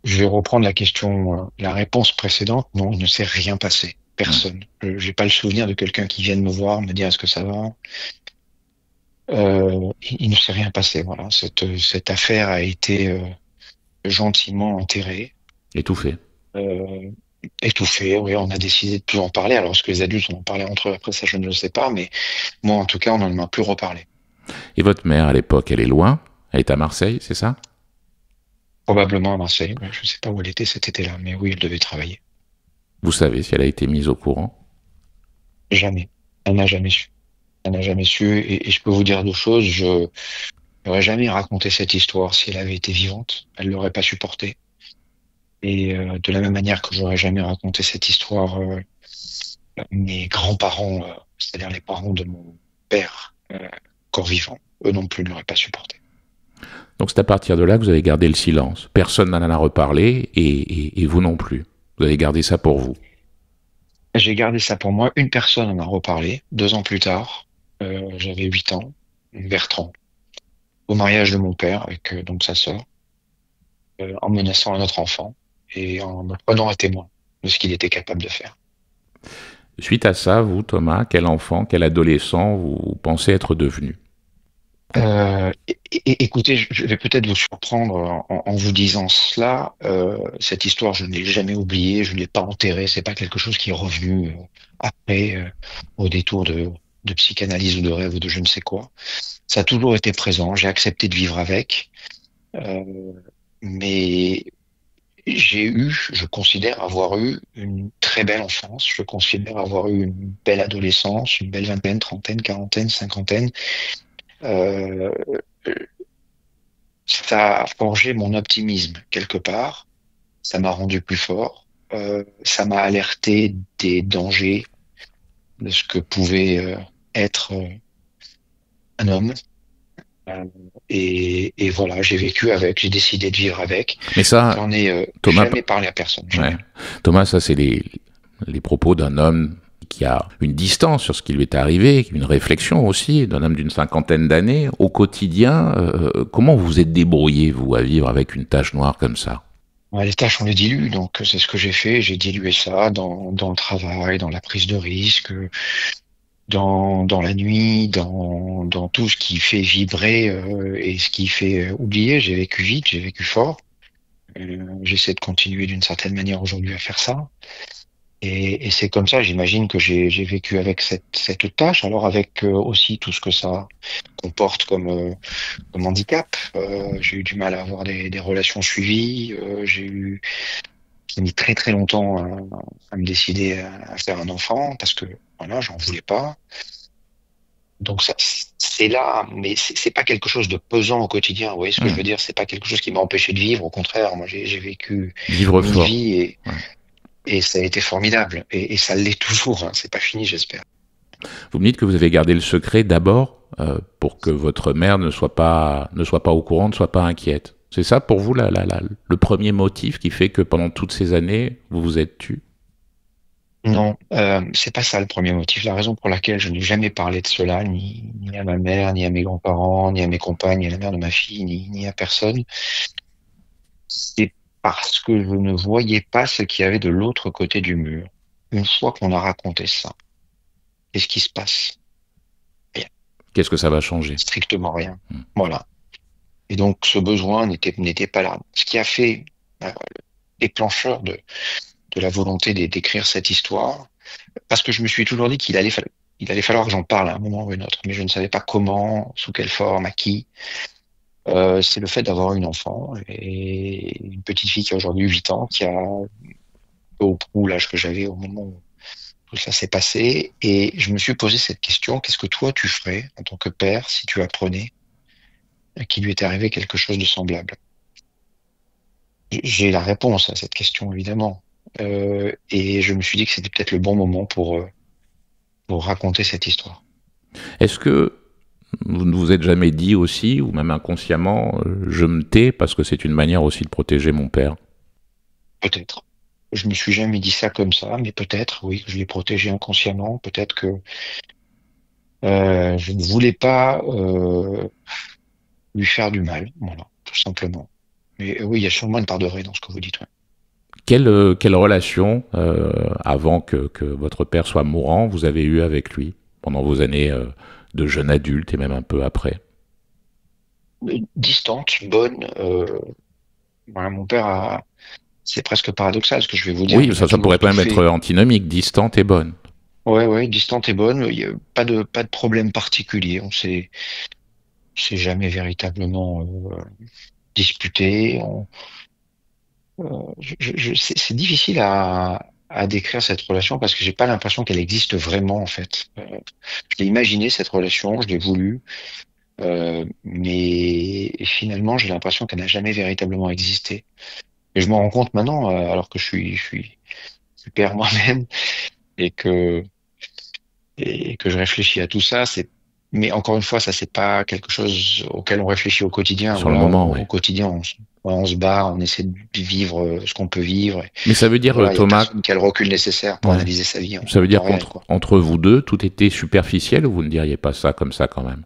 Je vais reprendre la question, la réponse précédente. Non, il ne s'est rien passé. Personne. J'ai pas le souvenir de quelqu'un qui vienne me voir, me dire est-ce que ça va. Il ne s'est rien passé. Voilà, cette affaire a été gentiment enterrée, Étouffé. euh, étouffée. Oui, on a décidé de plus en parler. Alors, est-ce que les adultes en ont parlé entre eux après ça, je ne le sais pas, mais moi, en tout cas, on n'en a plus reparlé. Et votre mère, à l'époque, elle est loin? Elle est à Marseille, c'est ça? Probablement à Marseille. Ouais, je ne sais pas où elle était cet été-là, mais oui, elle devait travailler. Vous savez si elle a été mise au courant? Jamais. Elle n'a jamais su. Elle n'a jamais su. Et je peux vous dire deux choses. Je n'aurais jamais raconté cette histoire si elle avait été vivante. Elle l'aurait pas supportée. Et de la même manière que j'aurais jamais raconté cette histoire à mes grands-parents, c'est-à-dire les parents de mon père, encore vivant, eux non plus ne l'auraient pas supporté. Donc c'est à partir de là que vous avez gardé le silence. Personne n'en a reparlé et vous non plus. Vous avez gardé ça pour vous. J'ai gardé ça pour moi. Une personne en a reparlé 2 ans plus tard. J'avais 8 ans, Bertrand, au mariage de mon père avec donc sa sœur, en menaçant un autre enfant et en me prenant à témoin de ce qu'il était capable de faire. Suite à ça, vous, Thomas, quel enfant, quel adolescent vous pensez être devenu? Écoutez, je vais peut-être vous surprendre en vous disant cela. Cette histoire, je ne l'ai jamais oubliée, je ne l'ai pas enterrée. C'est pas quelque chose qui est revenu après, au détour de psychanalyse ou de rêve ou de je ne sais quoi. Ça a toujours été présent. J'ai accepté de vivre avec, euh, mais je considère avoir eu une très belle enfance. Je considère avoir eu une belle adolescence, une belle vingtaine, trentaine, quarantaine, cinquantaine. Euh, Ça a forgé mon optimisme quelque part. Ça m'a rendu plus fort. Ça m'a alerté des dangers de ce que pouvait être un homme. Euh, et voilà, j'ai vécu avec, j'ai décidé de vivre avec. Mais ça, J'en ai Thomas, jamais parlé à personne, ouais. jamais. Thomas, ça c'est les propos d'un homme qui a une distance sur ce qui lui est arrivé, une réflexion aussi, d'un homme d'une cinquantaine d'années. Au quotidien, comment vous vous êtes débrouillé, vous, à vivre avec une tache noire comme ça? Ouais, les tâches, on les dilue, donc c'est ce que j'ai fait. J'ai dilué ça dans le travail, dans la prise de risque, dans la nuit, dans tout ce qui fait vibrer et ce qui fait oublier. J'ai vécu vite, j'ai vécu fort. J'essaie de continuer d'une certaine manière aujourd'hui à faire ça. Et c'est comme ça, j'imagine que j'ai vécu avec cette tâche, alors avec aussi tout ce que ça comporte comme handicap. J'ai eu du mal à avoir des relations suivies. J'ai mis très très longtemps à me décider à faire un enfant parce que voilà, j'en voulais pas. Donc ça, c'est là, mais c'est pas quelque chose de pesant au quotidien. Vous voyez ce que je veux dire? C'est pas quelque chose qui m'a empêché de vivre. Au contraire, moi j'ai vécu Vivre une fort. vie Ouais. et ça a été formidable. Et ça l'est toujours. Hein. C'est pas fini, j'espère. Vous me dites que vous avez gardé le secret d'abord pour que votre mère ne soit pas au courant, ne soit pas inquiète. C'est ça pour vous le premier motif qui fait que pendant toutes ces années, vous vous êtes tu? Non, c'est pas ça le premier motif. La raison pour laquelle je n'ai jamais parlé de cela, ni à ma mère, ni à mes grands-parents, ni à mes compagnes, ni à la mère de ma fille, ni à personne, c'est parce que je ne voyais pas ce qu'il y avait de l'autre côté du mur. Une fois qu'on a raconté ça, qu'est-ce qui se passe? Rien, Qu'est-ce que ça va changer? strictement rien. Voilà. Et donc ce besoin n'était pas là. Ce qui a fait euh, déclencheur de la volonté d'écrire cette histoire, parce que je me suis toujours dit il allait falloir que j'en parle à un moment ou à un autre, mais je ne savais pas comment, sous quelle forme, à qui. C'est le fait d'avoir une enfant et une petite fille qui a aujourd'hui 8 ans, qui a au prou l'âge que j'avais au moment où tout ça s'est passé. Et je me suis posé cette question, qu'est-ce que toi tu ferais en tant que père si tu apprenais qu'il lui était arrivé quelque chose de semblable? J'ai la réponse à cette question, évidemment. Et je me suis dit que c'était peut-être le bon moment pour raconter cette histoire. Est-ce que vous ne vous êtes jamais dit aussi, ou même inconsciemment, je me tais parce que c'est une manière aussi de protéger mon père? Peut-être. Je me suis jamais dit ça comme ça, mais peut-être, oui, que je l'ai protégé inconsciemment. Peut-être que je ne voulais pas lui faire du mal, voilà, tout simplement. Mais oui, il y a sûrement une part de vrai dans ce que vous dites. Ouais. Quelle relation, avant que votre père soit mourant, vous avez eue avec lui pendant vos années de jeune adulte et même un peu après? Distante, bonne. Voilà, mon père a. C'est presque paradoxal ce que je vais vous dire, Oui, mais il a ça toujours pourrait tout pas même être fait. antinomique, distante et bonne. Ouais, ouais, distante et bonne. Il y a pas de problème particulier. S'est jamais véritablement disputé. C'est difficile à décrire cette relation parce que j'ai pas l'impression qu'elle existe vraiment en fait. Je l'ai imaginé cette relation, je l'ai voulu, mais finalement j'ai l'impression qu'elle n'a jamais véritablement existé. Et je m'en rends compte maintenant, alors que je suis père moi-même et que je réfléchis à tout ça. Mais encore une fois, ça c'est pas quelque chose auquel on réfléchit au quotidien. Sur le Voilà, moment, oui. au quotidien, on se bat, on essaie de vivre ce qu'on peut vivre. Mais ça veut dire, Voilà, il y a Thomas, personne qui a le recul nécessaire pour ouais, analyser sa vie ça en veut dire temps réel, quoi. qu'entre vous deux, tout était superficiel, ou vous ne diriez pas ça comme ça quand même?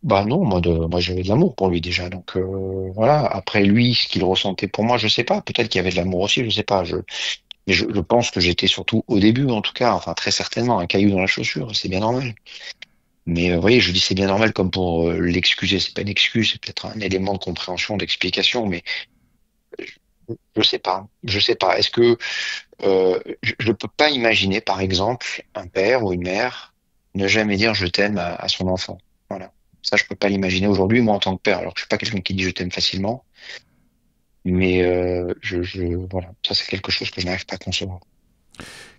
Bah non, moi j'avais de l'amour pour lui déjà, donc voilà. Après lui, ce qu'il ressentait pour moi, je sais pas. Peut-être qu'il y avait de l'amour aussi, je sais pas. Mais je pense que j'étais surtout au début, en tout cas, enfin très certainement, un caillou dans la chaussure. C'est bien normal. Mais vous voyez, je dis c'est bien normal comme pour l'excuser. C'est pas une excuse, c'est peut-être un élément de compréhension, d'explication, mais je sais pas. Je sais pas. Est-ce que je ne peux pas imaginer, par exemple, un père ou une mère ne jamais dire je t'aime à son enfant. Voilà. Ça, je peux pas l'imaginer aujourd'hui, moi, en tant que père. Alors que je suis pas quelqu'un qui dit je t'aime facilement, mais voilà. Ça, c'est quelque chose que je n'arrive pas à concevoir.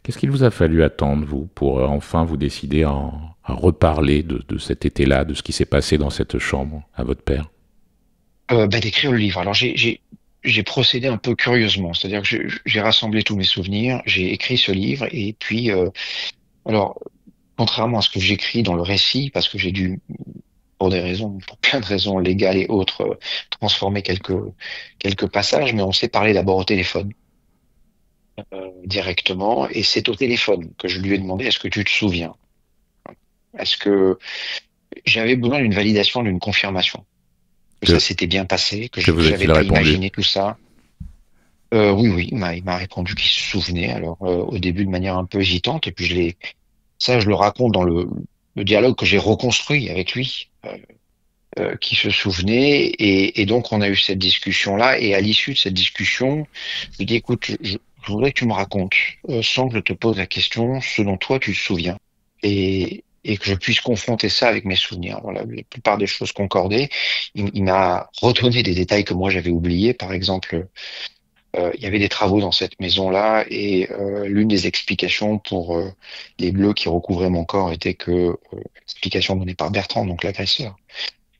Qu'est-ce qu'il vous a fallu attendre, vous, pour enfin vous décider à reparler de cet été-là, de ce qui s'est passé dans cette chambre à votre père? D'écrire le livre. Alors, j'ai procédé un peu curieusement. C'est-à-dire que j'ai rassemblé tous mes souvenirs, j'ai écrit ce livre, et puis, alors, contrairement à ce que j'écris dans le récit, parce que j'ai dû pour des raisons, pour plein de raisons légales et autres, transformer quelques passages, mais on s'est parlé d'abord au téléphone, directement, et c'est au téléphone que je lui ai demandé, est-ce que tu te souviens? Est-ce que j'avais besoin d'une validation, d'une confirmation, que ça Que, s'était bien passé, que vous j'avais a-t-il pas répondu? imaginé tout ça. Oui, oui, il m'a répondu qu'il se souvenait, alors au début de manière un peu hésitante, et puis ça je le raconte dans le dialogue que j'ai reconstruit avec lui. Qui se souvenait, et donc on a eu cette discussion-là, et à l'issue de cette discussion, je lui dis écoute, je voudrais que tu me racontes, sans que je te pose la question, ce dont toi tu te souviens, et que je puisse confronter ça avec mes souvenirs. Voilà, la plupart des choses concordaient. Il m'a redonné des détails que moi j'avais oubliés. Par exemple, il y avait des travaux dans cette maison-là, et l'une des explications pour les bleus qui recouvraient mon corps était que l'explication donnée par Bertrand, donc l'agresseur,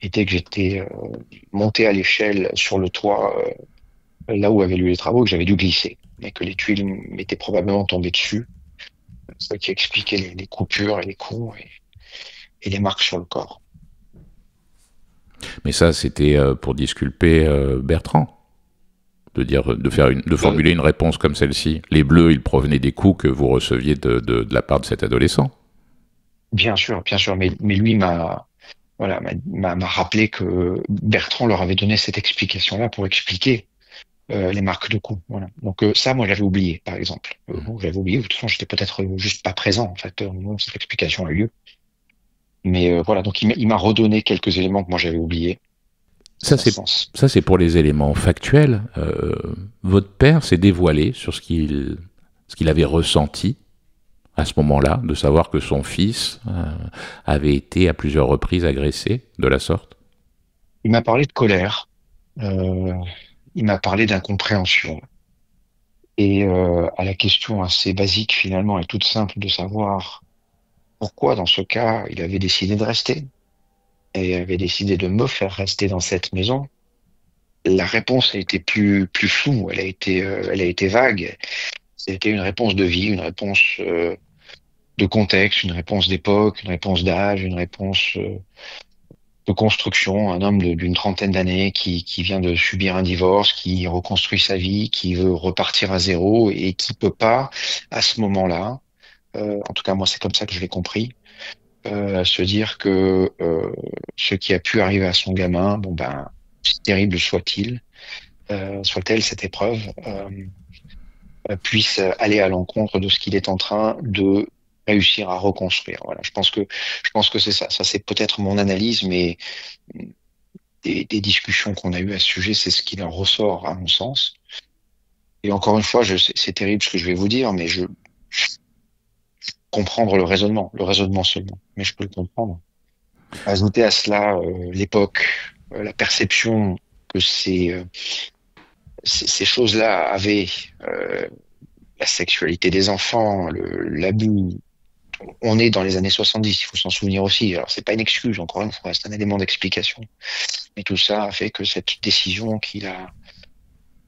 était que j'étais monté à l'échelle sur le toit, là où avaient lieu les travaux, et que j'avais dû glisser, mais que les tuiles m'étaient probablement tombées dessus, ce qui expliquait les coupures et les coups, et les marques sur le corps. Mais ça, c'était pour disculper Bertrand, de Euh, formuler une réponse comme celle-ci. Les bleus, ils provenaient des coups que vous receviez de la part de cet adolescent. bien sûr, mais lui voilà, m'a rappelé que Bertrand leur avait donné cette explication-là pour expliquer les marques de coups. Voilà. Donc ça, moi, j'avais oublié, par exemple. Bon, j'avais oublié. De toute façon, j'étais peut-être juste pas présent, en fait, au moment où cette explication a eu lieu. Mais voilà, donc il m'a redonné quelques éléments que moi j'avais oubliés. Ça, Ça a sens. c'est pour les éléments factuels. Votre père s'est dévoilé sur ce qu'il avait ressenti à ce moment-là, de savoir que son fils avait été à plusieurs reprises agressé de la sorte. Il m'a parlé de colère. Euh, il m'a parlé d'incompréhension. Et à la question assez basique finalement et toute simple de savoir pourquoi dans ce cas il avait décidé de rester et avait décidé de me faire rester dans cette maison, la réponse a été plus floue. Elle a été vague. C'était une réponse de vie, une réponse de contexte, une réponse d'époque, une réponse d'âge, une réponse de construction, un homme d'une trentaine d'années qui vient de subir un divorce, qui reconstruit sa vie, qui veut repartir à zéro, et qui peut pas, à ce moment-là, en tout cas moi c'est comme ça que je l'ai compris, se dire que ce qui a pu arriver à son gamin, bon ben, si terrible soit-il, soit-elle cette épreuve, puisse aller à l'encontre de ce qu'il est en train de réussir à reconstruire. Voilà, je pense que c'est ça. Ça c'est peut-être mon analyse, mais des discussions qu'on a eues à ce sujet, c'est ce qui en ressort à mon sens. Et encore une fois, c'est terrible ce que je vais vous dire, mais je comprendre le raisonnement seulement, mais je peux le comprendre. Ajouter à cela l'époque, la perception que ces choses-là avaient, la sexualité des enfants, l'abus. On est dans les années 70, il faut s'en souvenir aussi. Alors c'est pas une excuse, encore une fois, c'est un élément d'explication. Mais tout ça a fait que cette décision qu'il a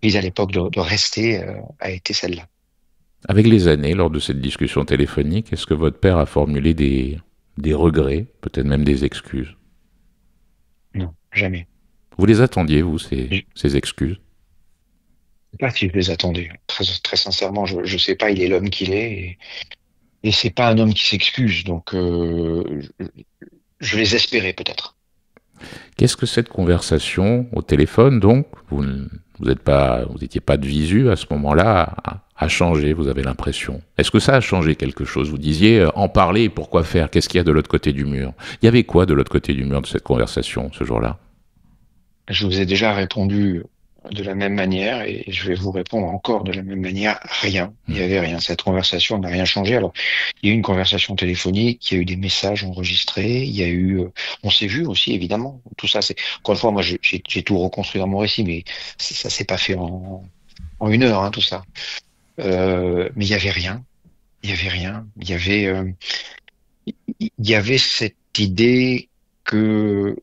prise à l'époque de rester a été celle-là. Avec les années, lors de cette discussion téléphonique, est-ce que votre père a formulé des regrets, peut-être même des excuses? Non, jamais. Vous les attendiez, vous, Je sais ces excuses? pas si je les attendais. Très, très sincèrement, je sais pas, il est l'homme qu'il est, et c'est pas un homme qui s'excuse. Donc, je les espérais peut-être. Qu'est-ce que cette conversation au téléphone, donc vous n'étiez pas de visu à ce moment-là, a changé, vous avez l'impression? Est-ce que ça a changé quelque chose? Vous disiez en parler, pourquoi faire? Qu'est-ce qu'il y a de l'autre côté du mur? Il y avait quoi de l'autre côté du mur de cette conversation ce jour-là? Je vous ai déjà répondu de la même manière et je vais vous répondre encore de la même manière. Rien. Il n'y avait rien. Cette conversation n'a rien changé. Alors, il y a eu une conversation téléphonique, il y a eu des messages enregistrés, il y a eu, on s'est vu aussi, évidemment. Tout ça, c'est, encore une fois, moi, j'ai tout reconstruit dans mon récit, mais ça s'est pas fait en une heure, hein, tout ça. Mais il y avait rien. Il y avait rien. Il y avait cette idée que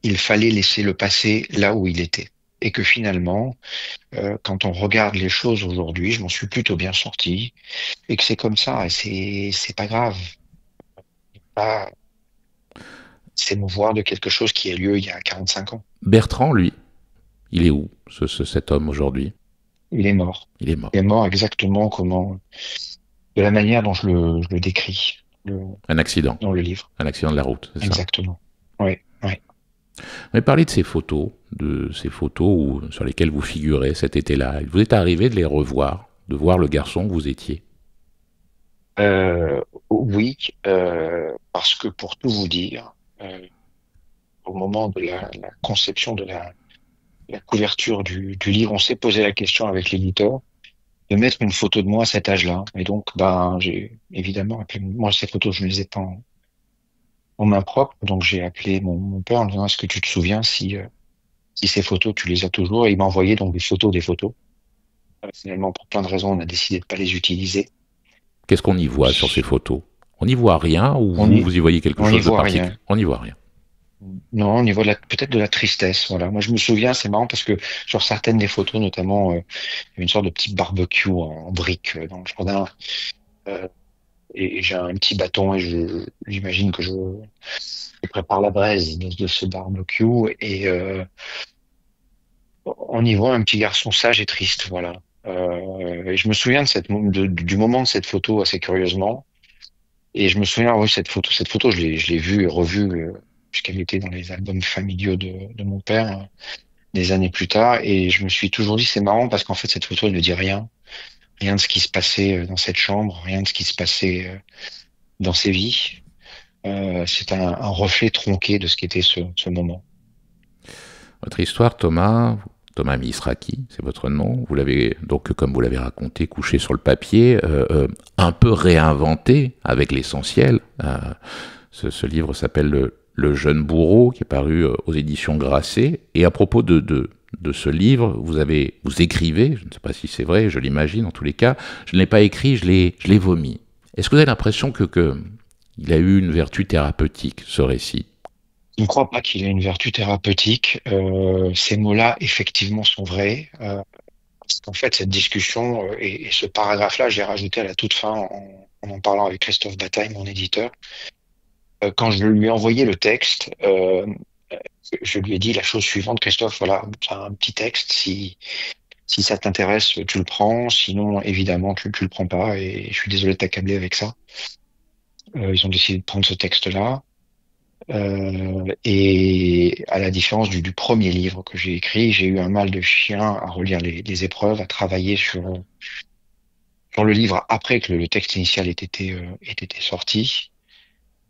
il fallait laisser le passé là où il était. Et que finalement, quand on regarde les choses aujourd'hui, je m'en suis plutôt bien sorti, et que c'est comme ça, et c'est pas grave. Pas s'émouvoir de quelque chose qui a lieu il y a 45 ans. Bertrand, lui, il est où, cet homme aujourd'hui? Il est mort. Il est mort. Il est mort exactement de la manière dont je le décris Un accident. dans le livre. Un accident de la route, c'est ça? Exactement. Oui, oui. Mais parlez de ces photos sur lesquelles vous figurez cet été-là. Il vous est arrivé de les revoir, de voir le garçon que vous étiez? Oui, parce que pour tout vous dire, au moment de la conception de la couverture du livre, on s'est posé la question avec l'éditeur de mettre une photo de moi à cet âge-là. Et donc, j'ai évidemment appelé, moi ces photos, je ne les ai pas en main propre, donc j'ai appelé mon père en disant, est-ce que tu te souviens si ces photos, tu les as toujours? Et il m'a envoyé donc des photos des photos. Finalement, pour plein de raisons, on a décidé de pas les utiliser. Qu'est-ce qu'on y voit sur ces photos? On n'y voit rien, ou vous y voyez quelque chose de particulier? On n'y voit rien. Non, au niveau peut-être de la tristesse, voilà. Moi, je me souviens, c'est marrant parce que sur certaines des photos, notamment, il y avait une sorte de petit barbecue en briques dans le jardin, et j'ai un petit bâton et j'imagine que je prépare la braise de ce barbecue et on y voit un petit garçon sage et triste, voilà. Et je me souviens du moment de cette photo assez curieusement, et je me souviens, oui, cette photo, je l'ai vue et revue puisqu'elle était dans les albums familiaux de mon père des années plus tard, et je me suis toujours dit, c'est marrant parce qu'en fait cette photo elle ne dit rien de ce qui se passait dans cette chambre, rien de ce qui se passait dans ses vies. C'est un reflet tronqué de ce qu'était ce moment. Votre histoire, Thomas Misraki, c'est votre nom. Vous l'avez donc, comme vous l'avez raconté, couché sur le papier, un peu réinventé avec l'essentiel. Ce livre s'appelle Le jeune bourreau, qui est paru aux éditions Grasset. Et à propos de ce livre, vous écrivez, je ne sais pas si c'est vrai, je l'imagine en tous les cas, je ne l'ai pas écrit, je l'ai vomi. Est-ce que vous avez l'impression qu'il a eu une vertu thérapeutique, ce récit? Je ne crois pas qu'il ait une vertu thérapeutique. Ces mots-là, effectivement, sont vrais. Parce qu'en fait, cette discussion et ce paragraphe-là, j'ai rajouté à la toute fin en parlant avec Christophe Bataille, mon éditeur. Quand je lui ai envoyé le texte, je lui ai dit la chose suivante, Christophe, voilà, c'est un petit texte, si ça t'intéresse, tu le prends, sinon, évidemment, tu le prends pas, et je suis désolé de t'accabler avec ça. Ils ont décidé de prendre ce texte-là. Et à la différence du premier livre que j'ai écrit, j'ai eu un mal de chien à relire les épreuves, à travailler sur le livre après que le texte initial ait été sorti.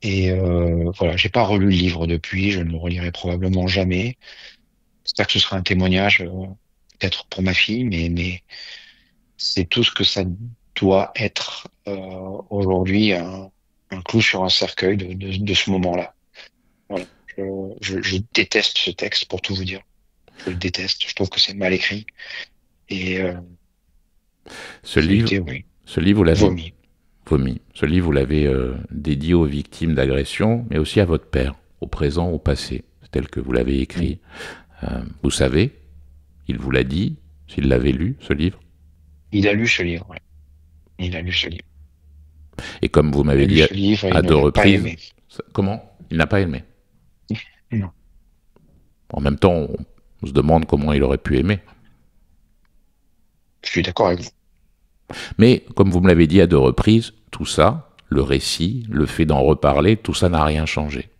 Et voilà, j'ai pas relu le livre depuis, je ne le relirai probablement jamais. J'espère que ce sera un témoignage, peut-être pour ma fille, mais c'est tout ce que ça doit être aujourd'hui, un clou sur un cercueil de ce moment-là. Voilà. Je déteste ce texte, pour tout vous dire. Je le déteste, je trouve que c'est mal écrit. Et ce livre, vous l'avez vomi. Ce livre, vous l'avez dédié aux victimes d'agression, mais aussi à votre père, au présent, au passé, tel que vous l'avez écrit. Vous savez, il vous l'a dit, s'il l'avait lu, ce livre? Il a lu ce livre, oui. Il a lu ce livre. Et comme vous m'avez dit à 2 reprises... Comment? Il n'a pas aimé? Non. En même temps, on se demande comment il aurait pu aimer. Je suis d'accord avec vous. Mais, comme vous me l'avez dit à 2 reprises, tout ça, le récit, le fait d'en reparler, tout ça n'a rien changé.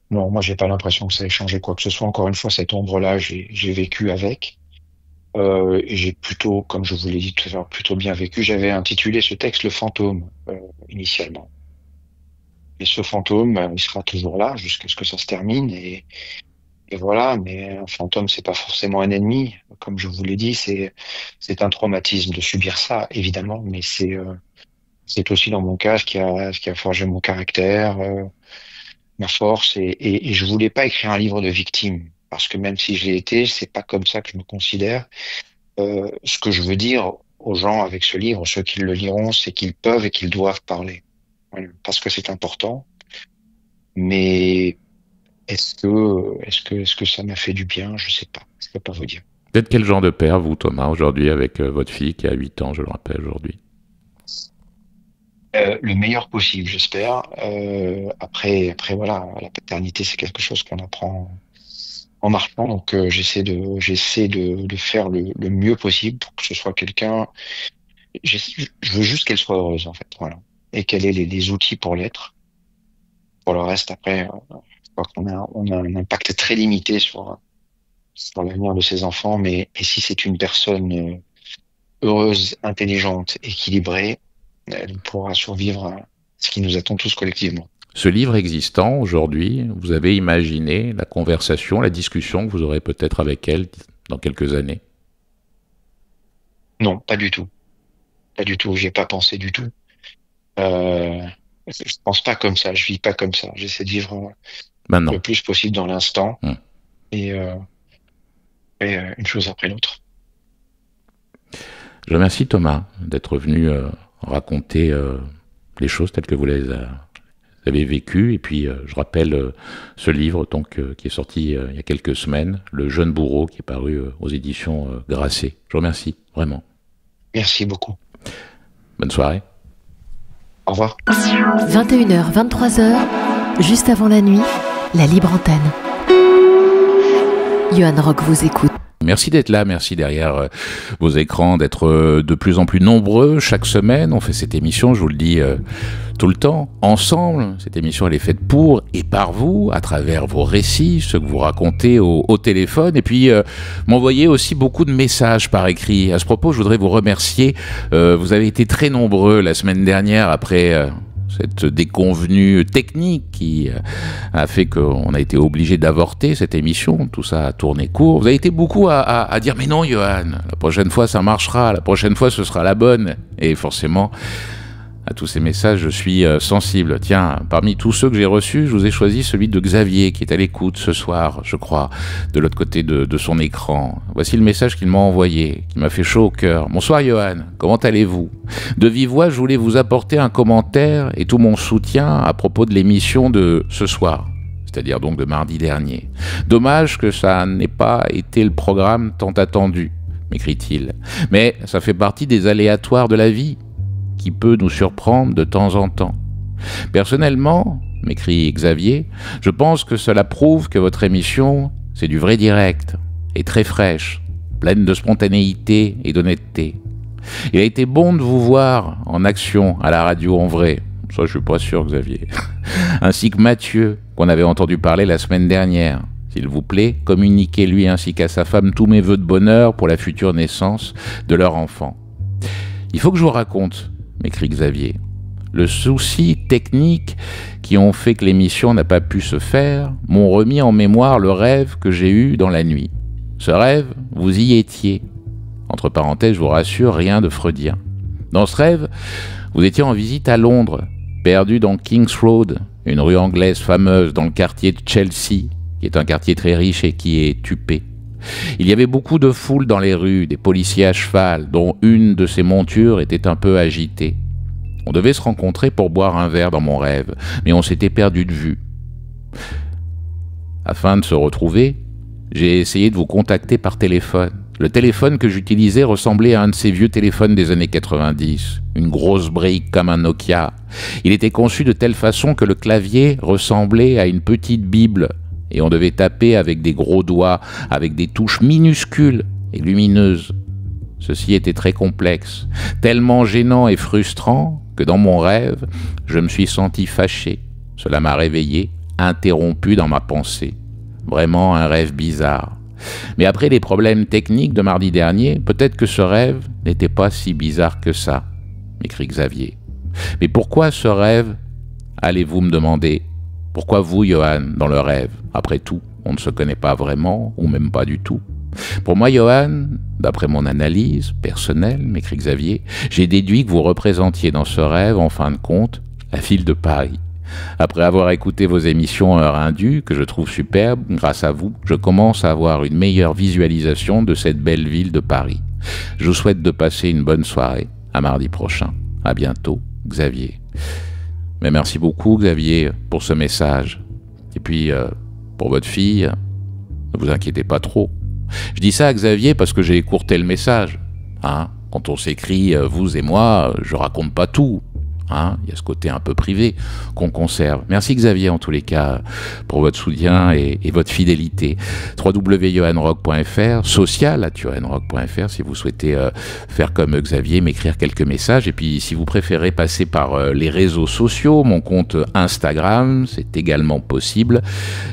Non, moi j'ai pas l'impression que ça ait changé quoi que ce soit. Encore une fois, cette ombre-là, j'ai vécu avec. Et j'ai plutôt, comme je vous l'ai dit tout à l'heure, plutôt bien vécu. J'avais intitulé ce texte Le fantôme, initialement. Et ce fantôme, il sera toujours là jusqu'à ce que ça se termine. Et voilà, mais un fantôme, c'est pas forcément un ennemi. Comme je vous l'ai dit, c'est un traumatisme de subir ça, évidemment, mais c'est aussi dans mon cas ce qui a forgé mon caractère, ma force. Et je voulais pas écrire un livre de victime, parce que même si je l'ai été, c'est pas comme ça que je me considère. Ce que je veux dire aux gens avec ce livre, ceux qui le liront, c'est qu'ils peuvent et qu'ils doivent parler. Voilà, parce que c'est important. Mais est-ce que ça m'a fait du bien? Je sais pas. Je peux pas vous dire. Vous êtes quel genre de père, vous, Thomas, aujourd'hui, avec votre fille qui a 8 ans, je le rappelle, aujourd'hui? Le meilleur possible, j'espère. Après, voilà, la paternité, c'est quelque chose qu'on apprend en marchant. Donc, j'essaie de faire le mieux possible pour que ce soit quelqu'un. Je veux juste qu'elle soit heureuse, en fait, voilà, et qu'elle ait les outils pour l'être. Pour le reste, après, je crois qu'on a un impact très limité sur l'avenir de ses enfants. Mais et si c'est une personne heureuse, intelligente, équilibrée, elle pourra survivre à ce qui nous attend tous collectivement. Ce livre existant aujourd'hui, vous avez imaginé la conversation, la discussion que vous aurez peut-être avec elle dans quelques années? Non, pas du tout. Pas du tout. J'y ai pas pensé du tout. Euh, je pense pas comme ça. Je vis pas comme ça. J'essaie de vivre Maintenant. le plus possible dans l'instant Hum. et, euh, une chose après l'autre. Je remercie Thomas d'être venu raconter les choses telles que vous les avez vécues. Et puis, je rappelle ce livre donc, qui est sorti il y a quelques semaines, Le jeune bourreau, qui est paru aux éditions Grasset. Je vous remercie, vraiment. Merci beaucoup. Bonne soirée. Au revoir. 21h, 23h, juste avant la nuit, la libre antenne. Johan Rock vous écoute. Merci d'être là, merci derrière vos écrans, d'être de plus en plus nombreux chaque semaine. On fait cette émission, je vous le dis tout le temps, ensemble. Cette émission, elle est faite pour et par vous, à travers vos récits, ce que vous racontez au téléphone. Et puis, m'envoyez aussi beaucoup de messages par écrit. À ce propos, je voudrais vous remercier. Vous avez été très nombreux la semaine dernière après... cette déconvenue technique qui a fait qu'on a été obligé d'avorter cette émission, tout ça a tourné court. Vous avez été beaucoup à dire « Mais non, Johan, la prochaine fois ça marchera, la prochaine fois ce sera la bonne ». Et forcément, à tous ces messages, je suis sensible. Tiens, parmi tous ceux que j'ai reçus, je vous ai choisi celui de Xavier, qui est à l'écoute ce soir, je crois, de l'autre côté de son écran. Voici le message qu'il m'a envoyé, qui m'a fait chaud au cœur. « Bonsoir Johan, comment allez-vous ? De vive voix, je voulais vous apporter un commentaire et tout mon soutien à propos de l'émission de ce soir, c'est-à-dire donc de mardi dernier. Dommage que ça n'ait pas été le programme tant attendu, m'écrit-il. Mais ça fait partie des aléatoires de la vie, qui peut nous surprendre de temps en temps. Personnellement, m'écrit Xavier, je pense que cela prouve que votre émission, c'est du vrai direct, et très fraîche, pleine de spontanéité et d'honnêteté. Il a été bon de vous voir en action à la radio en vrai, ça je suis pas sûr Xavier, ainsi que Mathieu, qu'on avait entendu parler la semaine dernière. S'il vous plaît, communiquez lui ainsi qu'à sa femme tous mes vœux de bonheur pour la future naissance de leur enfant. Il faut que je vous raconte, m'écrit Xavier. Le souci technique qui ont fait que l'émission n'a pas pu se faire m'ont remis en mémoire le rêve que j'ai eu dans la nuit. Ce rêve, vous y étiez. Entre parenthèses, je vous rassure, rien de freudien. Dans ce rêve, vous étiez en visite à Londres, perdu dans King's Road, une rue anglaise fameuse dans le quartier de Chelsea, qui est un quartier très riche et qui est huppé. Il y avait beaucoup de foule dans les rues, des policiers à cheval, dont une de ses montures était un peu agitée. On devait se rencontrer pour boire un verre dans mon rêve, mais on s'était perdu de vue. Afin de se retrouver, j'ai essayé de vous contacter par téléphone. Le téléphone que j'utilisais ressemblait à un de ces vieux téléphones des années 90, une grosse brique comme un Nokia. Il était conçu de telle façon que le clavier ressemblait à une petite Bible, et on devait taper avec des gros doigts, avec des touches minuscules et lumineuses. Ceci était très complexe, tellement gênant et frustrant que dans mon rêve, je me suis senti fâché. Cela m'a réveillé, interrompu dans ma pensée. Vraiment un rêve bizarre. Mais après les problèmes techniques de mardi dernier, peut-être que ce rêve n'était pas si bizarre que ça, m'écrit Xavier. Mais pourquoi ce rêve, allez-vous me demander? Pourquoi vous, Johan, dans le rêve? Après tout, on ne se connaît pas vraiment, ou même pas du tout. Pour moi, Johan, d'après mon analyse personnelle, m'écrit Xavier, j'ai déduit que vous représentiez dans ce rêve, en fin de compte, la ville de Paris. Après avoir écouté vos émissions Heure Indue, que je trouve superbes, grâce à vous, je commence à avoir une meilleure visualisation de cette belle ville de Paris. Je vous souhaite de passer une bonne soirée. À mardi prochain. À bientôt, Xavier. Mais merci beaucoup, Xavier, pour ce message. Et puis, pour votre fille, ne vous inquiétez pas trop. Je dis ça à Xavier parce que j'ai écourté le message. Hein, quand on s'écrit, vous et moi, je raconte pas tout. Hein, il y a ce côté un peu privé qu'on conserve. Merci Xavier en tous les cas pour votre soutien et votre fidélité. www.johanrock.fr, social@johanrock.fr si vous souhaitez faire comme Xavier, m'écrire quelques messages. Et puis si vous préférez passer par les réseaux sociaux, mon compte Instagram, c'est également possible.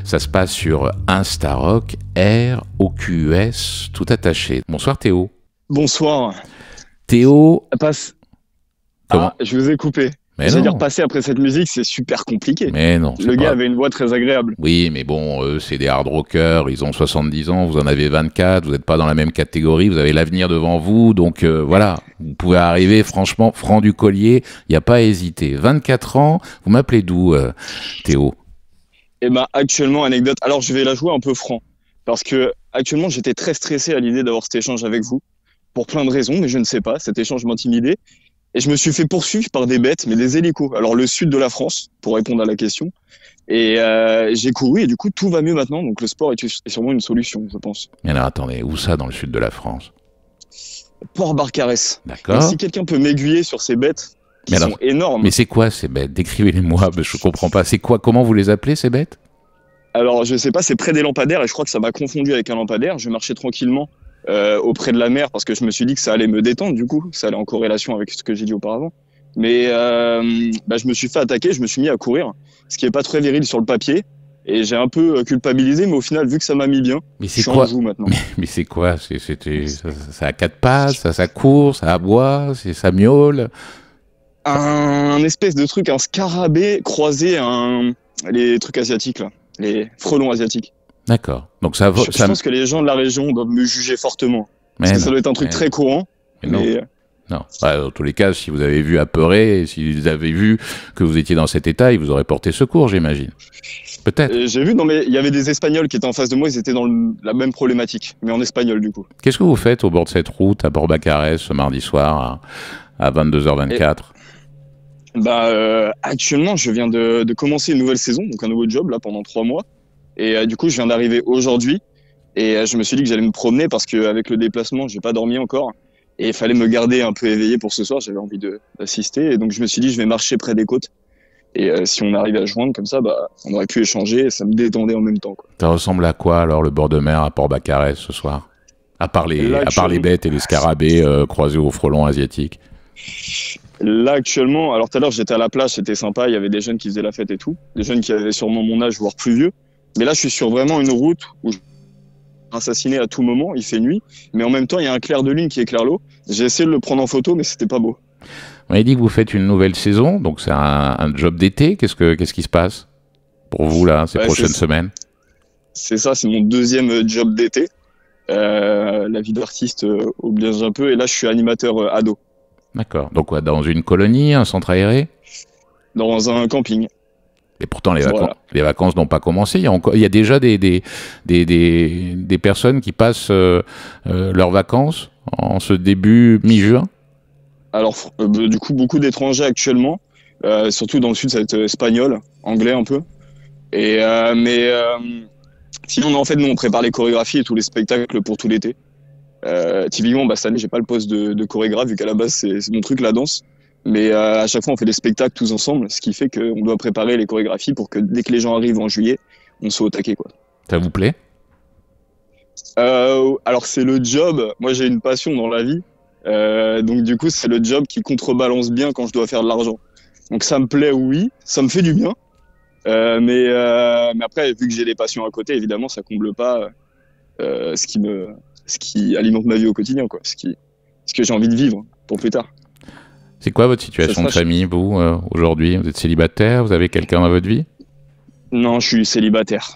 Ça se passe sur Instarock, ROQS, tout attaché. Bonsoir Théo. Bonsoir. Théo. Passe. Comment? Je vous ai coupé. J'allais dire passer après cette musique, c'est super compliqué. Mais non. Le gars avait une voix très agréable. Oui, mais bon, c'est des hard rockers, ils ont 70 ans, vous en avez 24, vous n'êtes pas dans la même catégorie, vous avez l'avenir devant vous, donc voilà, vous pouvez arriver franchement franc du collier, il n'y a pas à hésiter. 24 ans, vous m'appelez d'où, Théo? Eh ben, actuellement, anecdote, alors je vais la jouer un peu franc, parce que actuellement, j'étais très stressé à l'idée d'avoir cet échange avec vous, pour plein de raisons, mais je ne sais pas, cet échange m'intimidait. Et je me suis fait poursuivre par des bêtes, mais des hélicos. Alors le sud de la France, pour répondre à la question. Et j'ai couru et du coup tout va mieux maintenant. Donc le sport est sûrement une solution, je pense. Mais alors attendez, où ça dans le sud de la France? Port-Barcarès. D'accord. Si quelqu'un peut m'aiguiller sur ces bêtes qui sont énormes. Mais c'est quoi ces bêtes? Décrivez-les-moi, je comprends pas. C'est quoi? Comment vous les appelez ces bêtes? Alors je sais pas, c'est près des lampadaires et je crois que ça m'a confondu avec un lampadaire. Je marchais tranquillement auprès de la mer parce que je me suis dit que ça allait me détendre, du coup ça allait en corrélation avec ce que j'ai dit auparavant, mais je me suis fait attaquer, je me suis mis à courir, ce qui est pas très viril sur le papier et j'ai un peu culpabilisé, mais au final vu que ça m'a mis bien, mais je suis en joue maintenant. Mais c'est quoi? Ça a quatre pattes, ça court, ça aboie, ça miaule? Un espèce de truc, un scarabée croisé les trucs asiatiques là, les frelons asiatiques. D'accord. Donc ça vaut. Je pense que les gens de la région doivent me juger fortement. Parce que ça doit être un truc très courant. Mais... Non. Dans tous les cas, si vous avez vu apeurer, si vous avez vu que vous étiez dans cet état, ils vous auraient porté secours, j'imagine. Peut-être. J'ai vu, non mais il y avait des Espagnols qui étaient en face de moi, ils étaient dans la même problématique, mais en espagnol du coup. Qu'est-ce que vous faites au bord de cette route à Port-Barcarès ce mardi soir à 22h24? Actuellement, je viens de commencer une nouvelle saison, donc un nouveau job là pendant 3 mois. Et du coup, je viens d'arriver aujourd'hui et je me suis dit que j'allais me promener parce qu'avec le déplacement, j'ai pas dormi encore et il fallait me garder un peu éveillé pour ce soir. J'avais envie d'assister et donc je me suis dit je vais marcher près des côtes et si on arrivait à joindre comme ça, on aurait pu échanger et ça me détendait en même temps, quoi. Ça ressemble à quoi alors le bord de mer à Port-Barcarès ce soir? À part les bêtes et les scarabées croisés aux frelons asiatiques. Là actuellement, alors tout à l'heure j'étais à la plage, c'était sympa, il y avait des jeunes qui faisaient la fête et tout, des jeunes qui avaient sûrement mon âge voire plus vieux. Mais là, je suis sur vraiment une route où je suis assassiné à tout moment, il fait nuit, mais en même temps, il y a un clair de lune qui éclaire l'eau. J'ai essayé de le prendre en photo, mais c'était pas beau. On m'a dit que vous faites une nouvelle saison, donc c'est un job d'été. Qu'est-ce qui se passe pour vous, là, ces prochaines semaines? C'est ça, c'est mon deuxième job d'été. La vie d'artiste oblige un peu, et là, je suis animateur ado. D'accord. Donc, quoi, dans une colonie, un centre aéré? Dans un camping. Et pourtant, les vacances n'ont pas commencé. Il y a déjà des personnes qui passent leurs vacances en ce début mi-juin. Alors, du coup, beaucoup d'étrangers actuellement, surtout dans le sud, ça va être espagnol, anglais un peu. Sinon, en fait, nous, on prépare les chorégraphies et tous les spectacles pour tout l'été. Typiquement, cette année, j'ai pas le poste de chorégraphe, vu qu'à la base, c'est mon truc, la danse. Mais à chaque fois, on fait des spectacles tous ensemble, ce qui fait qu'on doit préparer les chorégraphies pour que dès que les gens arrivent en juillet, on soit au taquet, quoi. Ça vous plaît? Alors, c'est le job. Moi, j'ai une passion dans la vie. Donc, du coup, c'est le job qui contrebalance bien quand je dois faire de l'argent. Donc, ça me plaît, oui. Ça me fait du bien. Mais après, vu que j'ai des passions à côté, évidemment, ça comble pas ce qui alimente ma vie au quotidien, quoi. Ce que j'ai envie de vivre pour plus tard. C'est quoi votre situation de famille, vous, aujourd'hui? Vous êtes célibataire? Vous avez quelqu'un dans votre vie? Non, je suis célibataire.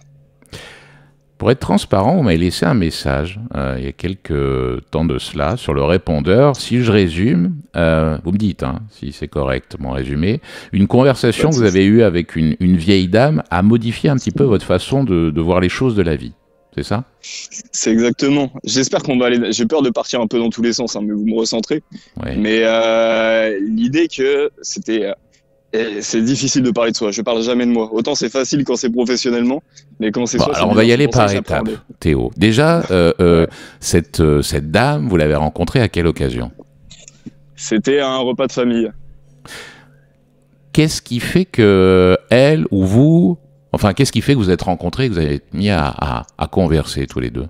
Pour être transparent, vous m'avez laissé un message il y a quelques temps de cela sur le répondeur. Si je résume, vous me dites si c'est correct mon résumé, une conversation que vous avez eue avec une vieille dame a modifié un petit peu votre façon de voir les choses de la vie. C'est ça? C'est exactement. J'espère qu'on va aller. J'ai peur de partir un peu dans tous les sens, mais vous me recentrez. Ouais. Mais l'idée que c'était. C'est difficile de parler de soi. Je parle jamais de moi. Autant c'est facile quand c'est professionnellement, mais quand c'est soi. Alors on va y aller par étapes, Théo. Déjà, cette dame, vous l'avez rencontrée à quelle occasion? C'était un repas de famille. Qu'est-ce qui fait que elle ou vous, enfin qu'est-ce qui fait que vous êtes rencontrés, que vous avez mis à converser tous les deux?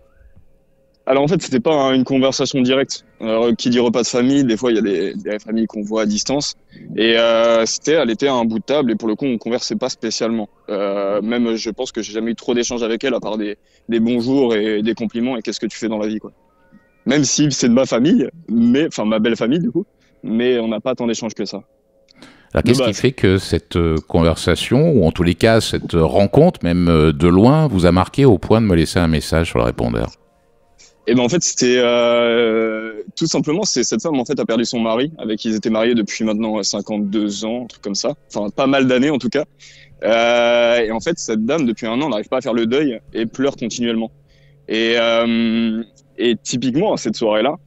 Alors en fait, c'était pas une conversation directe. Alors, qui dit repas de famille, des fois il y a des familles qu'on voit à distance. Et elle était à un bout de table et pour le coup on conversait pas spécialement. Même je pense que j'ai jamais eu trop d'échanges avec elle à part des bonjours et des compliments et qu'est-ce que tu fais dans la vie, quoi. Même si c'est de ma famille, enfin ma belle famille du coup, mais on n'a pas tant d'échanges que ça. Alors qu'est-ce qui fait que cette conversation, ou en tous les cas cette rencontre, même de loin, vous a marqué au point de me laisser un message sur le répondeur? Et ben en fait c'était tout simplement cette femme en fait a perdu son mari avec qui ils étaient mariés depuis maintenant 52 ans, un truc comme ça, enfin pas mal d'années en tout cas. Et en fait cette dame depuis un an n'arrive pas à faire le deuil et pleure continuellement. Et typiquement à cette soirée-là,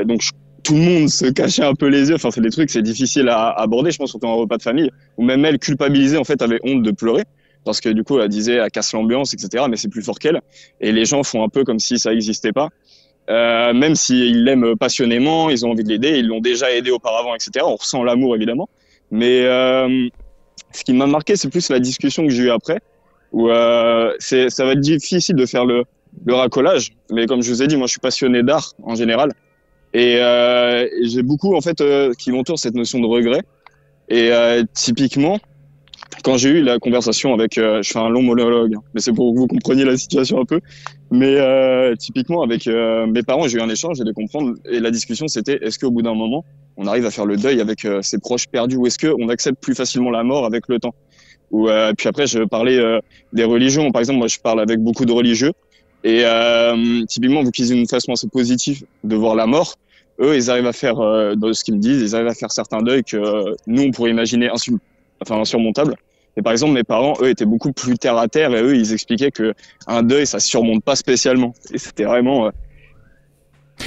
donc tout le monde se cachait un peu les yeux. Enfin c'est des trucs c'est difficile à aborder, je pense surtout en repas de famille où même elle culpabilisée en fait avait honte de pleurer. Parce que du coup, elle disait, elle casse l'ambiance, etc. Mais c'est plus fort qu'elle. Et les gens font un peu comme si ça n'existait pas. Même s'ils l'aiment passionnément, ils ont envie de l'aider, ils l'ont déjà aidé auparavant, etc. On ressent l'amour, évidemment. Mais ce qui m'a marqué, c'est plus la discussion que j'ai eue après. Où ça va être difficile de faire le racolage. Mais comme je vous ai dit, moi, je suis passionné d'art, en général. Et j'ai beaucoup, en fait, qui m'entoure cette notion de regret. Et typiquement... Quand j'ai eu la conversation avec, je fais un long monologue, mais c'est pour que vous compreniez la situation un peu. Mais typiquement avec mes parents, j'ai eu un échange et de comprendre. Et la discussion, c'était est-ce qu'au bout d'un moment, on arrive à faire le deuil avec ses proches perdus, ou est-ce qu'on accepte plus facilement la mort avec le temps? Ou puis après, je parlais des religions. Par exemple, moi, je parle avec beaucoup de religieux. Et typiquement, vu qu'ils ont une façon assez positive de voir la mort, eux, ils arrivent à faire, dans ce qu'ils me disent, ils arrivent à faire certains deuils que nous, on pourrait imaginer insurmontable. Et par exemple, mes parents, eux, étaient beaucoup plus terre à terre et eux, ils expliquaient que un deuil, ça se surmonte pas spécialement. Et c'était vraiment.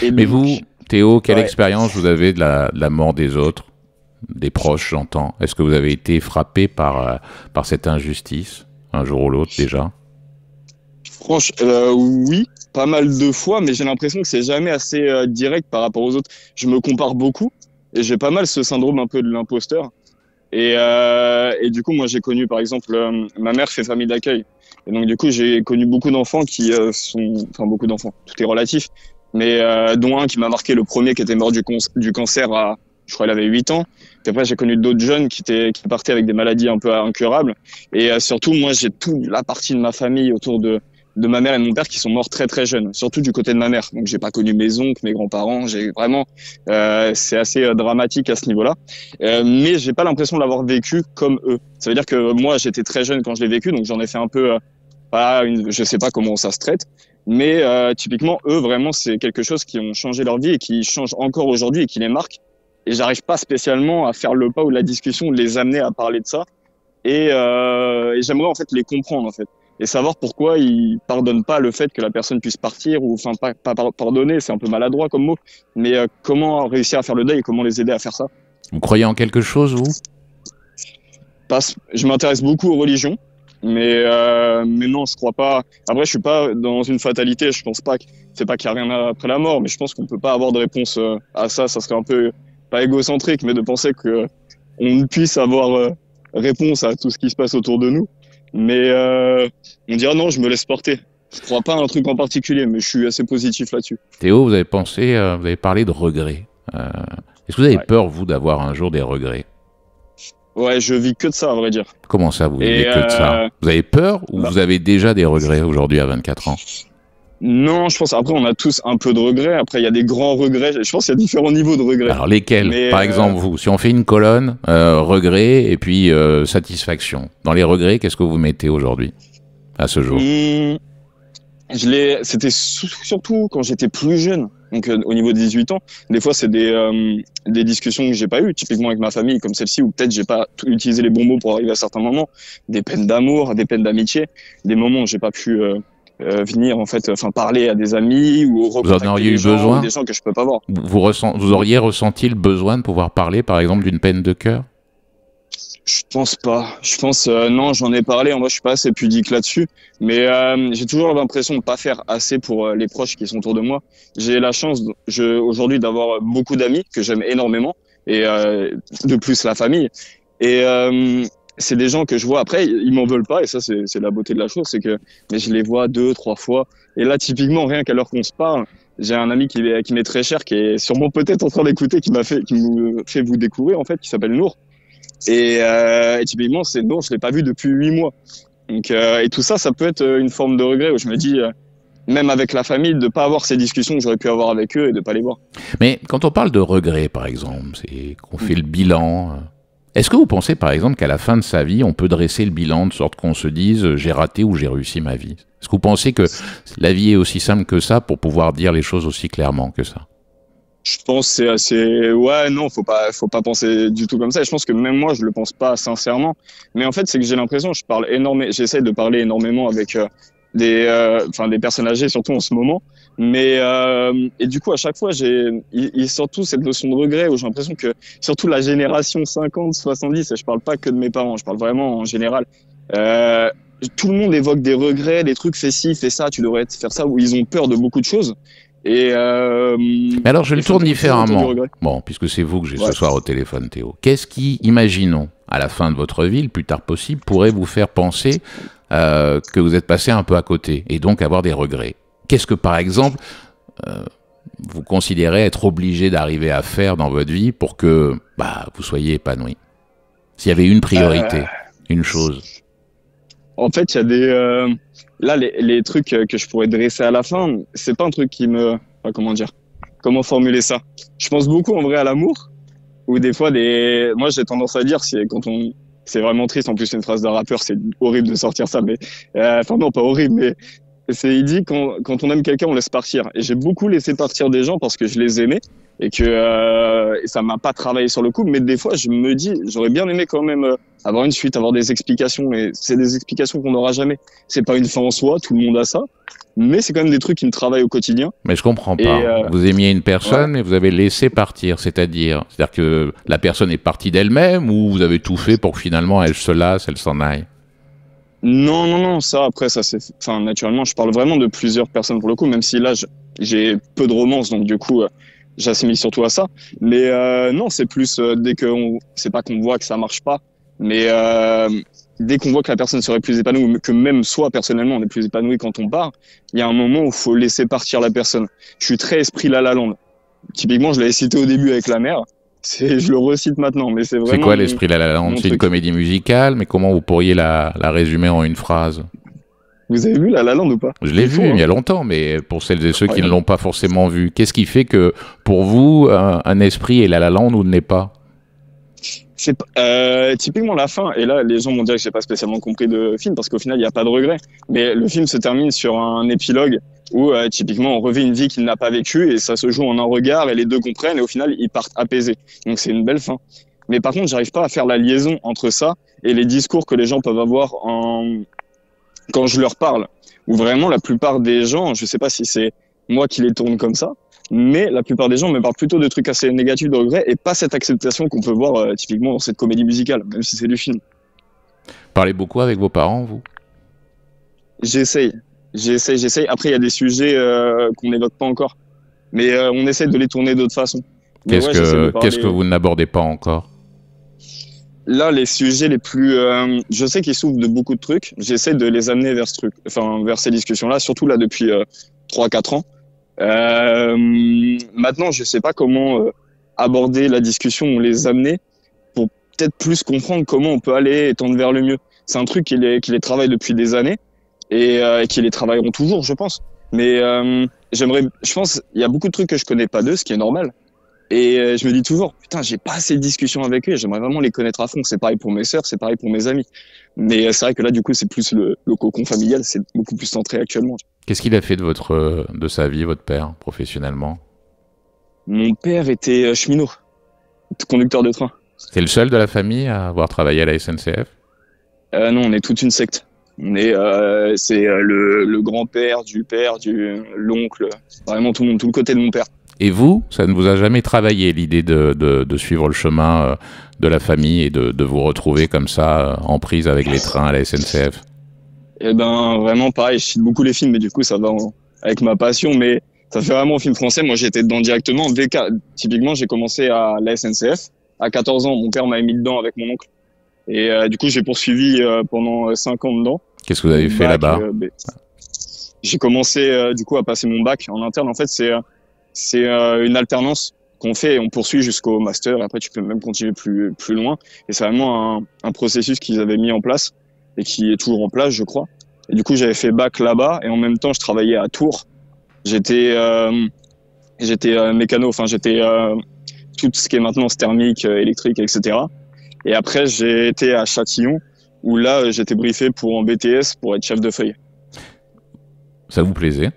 Mais vous, Théo, quelle expérience vous avez de la mort des autres, des proches, j'entends? Est-ce que vous avez été frappé par cette injustice, un jour ou l'autre déjà? Franchement, oui, pas mal de fois, mais j'ai l'impression que c'est jamais assez direct par rapport aux autres. Je me compare beaucoup et j'ai pas mal ce syndrome un peu de l'imposteur. Et du coup, moi, j'ai connu, par exemple, ma mère fait famille d'accueil. Et donc, du coup, j'ai connu beaucoup d'enfants qui beaucoup d'enfants, tout est relatif, mais dont un qui m'a marqué, le premier qui était mort du cancer je crois, il avait 8 ans. Puis après, j'ai connu d'autres jeunes qui partaient avec des maladies un peu incurables. Et surtout, moi, j'ai toute la partie de ma famille autour de ma mère et de mon père qui sont morts très très jeunes, surtout du côté de ma mère. Donc j'ai pas connu mes oncles, mes grands-parents. J'ai vraiment, c'est assez dramatique à ce niveau-là. Mais j'ai pas l'impression de l'avoir vécu comme eux. Ça veut dire que moi j'étais très jeune quand je l'ai vécu, donc j'en ai fait un peu, je sais pas comment ça se traite. Mais typiquement eux vraiment c'est quelque chose qui ont changé leur vie et qui change encore aujourd'hui et qui les marque. Et j'arrive pas spécialement à faire le pas ou la discussion, de les amener à parler de ça. Et j'aimerais en fait les comprendre en fait. Et savoir pourquoi ils pardonnent pas le fait que la personne puisse partir, ou enfin pas pardonner, c'est un peu maladroit comme mot, mais comment réussir à faire le deuil et comment les aider à faire ça. Vous croyez en quelque chose, vous? Je m'intéresse beaucoup aux religions, mais non, je crois pas. Après, je suis pas dans une fatalité. Je pense pas c'est pas qu'il y a rien après la mort, mais je pense qu'on peut pas avoir de réponse à ça. Ça serait un peu pas égocentrique, mais de penser que on puisse avoir réponse à tout ce qui se passe autour de nous. Mais on dirait non, je me laisse porter. Je crois pas à un truc en particulier, mais je suis assez positif là-dessus. Théo, vous avez parlé de regrets. Est-ce que vous avez peur, vous, d'avoir un jour des regrets? Ouais, je vis que de ça, à vrai dire. Comment ça, vous vivez que de ça? Vous avez peur ou vous avez déjà des regrets aujourd'hui à 24 ans? Non, je pense, après, on a tous un peu de regrets. Après, il y a des grands regrets. Je pense qu'il y a différents niveaux de regrets. Alors lesquels? Mais, Par exemple, vous, si on fait une colonne, regrets et puis satisfaction. Dans les regrets, qu'est-ce que vous mettez aujourd'hui, à ce jour? C'était surtout quand j'étais plus jeune. Donc, au niveau de 18 ans, des fois, c'est des discussions que j'ai pas eues, typiquement avec ma famille, comme celle-ci, où peut-être j'ai pas utilisé les bons mots pour arriver à certains moments. Des peines d'amour, des peines d'amitié, des moments où j'ai pas pu, venir en fait, enfin parler à des amis ou Vous en auriez eu besoin? des gens que je peux pas voir. Vous auriez ressenti le besoin de pouvoir parler, par exemple, d'une peine de cœur? Je pense pas. Je pense non, j'en ai parlé. En vrai, je suis pas assez pudique là-dessus, mais j'ai toujours l'impression de pas faire assez pour les proches qui sont autour de moi. J'ai la chance aujourd'hui d'avoir beaucoup d'amis que j'aime énormément et de plus la famille. Et c'est des gens que je vois. Après, ils m'en veulent pas et ça, c'est la beauté de la chose, c'est que mais je les vois 2, 3 fois. Et là, typiquement, rien qu'à l'heure qu'on se parle, j'ai un ami qui m'est très cher, qui est sûrement peut-être en train d'écouter, qui me fait vous découvrir en fait, qui s'appelle Nour. Et typiquement, c'est Nour, je l'ai pas vu depuis 8 mois. Donc, et tout ça, ça peut être une forme de regret où je me dis, même avec la famille, de pas avoir ces discussions que j'aurais pu avoir avec eux et de pas les voir. Mais quand on parle de regret, par exemple, c'est qu'on fait le bilan. Est-ce que vous pensez, par exemple, qu'à la fin de sa vie, on peut dresser le bilan de sorte qu'on se dise j'ai raté ou j'ai réussi ma vie? Est-ce que vous pensez que la vie est aussi simple que ça pour pouvoir dire les choses aussi clairement que ça? Je pense que c'est assez, ouais, non, faut pas penser du tout comme ça. Et je pense que même moi, je le pense pas sincèrement. Mais en fait, c'est que j'ai l'impression, j'essaie de parler énormément avec des personnes âgées, surtout en ce moment. Mais et du coup, à chaque fois, il surtout cette notion de regret où j'ai l'impression que surtout la génération 50, 70, et je parle pas que de mes parents, je parle vraiment en général. Tout le monde évoque des regrets, des trucs, fais ci, fais ça, tu devrais faire ça, où ils ont peur de beaucoup de choses. Et mais alors, je le tourne différemment. Bon, puisque c'est vous que j'ai ce soir au téléphone, Théo. Qu'est-ce qui, imaginons, à la fin de votre vie, le plus tard possible, pourrait vous faire penser que vous êtes passé un peu à côté et donc avoir des regrets? Qu'est-ce que, par exemple, vous considérez être obligé d'arriver à faire dans votre vie pour que vous soyez épanoui? S'il y avait une priorité, une chose. En fait, il y a des... là, les trucs que je pourrais dresser à la fin, c'est pas un truc qui me... Enfin, comment dire? Comment formuler ça? Je pense beaucoup en vrai à l'amour, ou des fois moi, j'ai tendance à dire, c'est vraiment triste, en plus c'est une phrase d'un rappeur, c'est horrible de sortir ça, mais... Enfin non, pas horrible, mais... Il dit quand on aime quelqu'un, on laisse partir. Et j'ai beaucoup laissé partir des gens parce que je les aimais et que ça m'a pas travaillé sur le coup. Mais des fois, je me dis, j'aurais bien aimé quand même avoir une suite, avoir des explications. Et c'est des explications qu'on n'aura jamais. C'est pas une fin en soi, tout le monde a ça. Mais c'est quand même des trucs qui me travaillent au quotidien. Mais je comprends pas. Vous aimiez une personne, mais vous avez laissé partir. C'est-à-dire que la personne est partie d'elle-même ou vous avez tout fait pour que finalement elle se lasse, elle s'en aille? Non, ça, après, ça, enfin, naturellement, je parle vraiment de plusieurs personnes pour le coup, même si là, j'ai peu de romance, donc du coup, j'assimile surtout à ça. Mais non, c'est plus c'est pas qu'on voit que ça marche pas, mais dès qu'on voit que la personne serait plus épanouie, que même soi, personnellement, on est plus épanoui quand on part, il y a un moment où il faut laisser partir la personne. Je suis très esprit La La Land. Typiquement, je l'avais cité au début avec la mère. Je le recite maintenant, mais c'est vraiment... C'est quoi l'esprit La La Land? C'est une comédie musicale, mais comment vous pourriez la résumer en une phrase? Vous avez vu La La Land ou pas? Je l'ai vu il y a longtemps, mais pour celles et ceux qui ne l'ont pas forcément vu, qu'est-ce qui fait que, pour vous, un esprit est La La Land ou ne l'est pas? C'est typiquement la fin, et là les gens vont dire que j'ai pas spécialement compris de film parce qu'au final il n'y a pas de regret, mais le film se termine sur un épilogue où typiquement on revit une vie qu'il n'a pas vécue et ça se joue en un regard et les deux comprennent et au final ils partent apaisés, donc c'est une belle fin. Mais par contre j'arrive pas à faire la liaison entre ça et les discours que les gens peuvent avoir quand je leur parle, où vraiment la plupart des gens, je sais pas si c'est moi qui les tourne comme ça, mais la plupart des gens me parlent plutôt de trucs assez négatifs, de regrets, et pas cette acceptation qu'on peut voir typiquement dans cette comédie musicale, même si c'est du film. Parlez beaucoup avec vos parents, vous? J'essaye. Après, il y a des sujets qu'on n'évoque pas encore, mais on essaie de les tourner d'autres façons. Qu'est-ce que vous n'abordez pas encore? Là, les sujets les plus... je sais qu'ils souffrent de beaucoup de trucs, j'essaie de les amener vers vers ces discussions-là, surtout là depuis 3-4 ans. Maintenant, je sais pas comment aborder la discussion ou les amener pour peut-être plus comprendre comment on peut aller et tendre vers le mieux. C'est un truc qui les travaille depuis des années et qui les travailleront toujours, je pense. Mais je pense, il y a beaucoup de trucs que je connais pas d'eux, ce qui est normal. Et je me dis toujours, putain, j'ai pas assez de discussions avec eux, j'aimerais vraiment les connaître à fond. C'est pareil pour mes sœurs, c'est pareil pour mes amis. Mais c'est vrai que là, du coup, c'est plus le cocon familial, c'est beaucoup plus centré actuellement. Qu'est-ce qu'il a fait de sa vie, votre père, professionnellement? Mon père était cheminot, conducteur de train. C'est le seul de la famille à avoir travaillé à la SNCF? Non, on est toute une secte. C'est le grand-père, l'oncle, vraiment tout le monde, tout le côté de mon père. Et vous, ça ne vous a jamais travaillé l'idée de suivre le chemin de la famille et de vous retrouver comme ça en prise avec les trains à la SNCF? Eh ben, vraiment pareil, je cite beaucoup les films, mais du coup, ça va avec ma passion, mais ça fait vraiment film français. Moi, j'étais dedans directement. Typiquement, j'ai commencé à la SNCF. À 14 ans, mon père m'avait mis dedans avec mon oncle. Et du coup, j'ai poursuivi pendant 5 ans dedans. Qu'est-ce que vous avez fait là-bas? J'ai commencé du coup à passer mon bac en interne. En fait, c'est une alternance qu'on fait et on poursuit jusqu'au master. Et après, tu peux même continuer plus loin. Et c'est vraiment un processus qu'ils avaient mis en place et qui est toujours en place, je crois. Et du coup, j'avais fait bac là-bas et en même temps, je travaillais à Tours. J'étais mécano, enfin j'étais tout ce qui est maintenance thermique, électrique, etc. Et après, j'ai été à Châtillon où là, j'étais briefé pour en BTS pour être chef de feuille. Ça vous plaisait?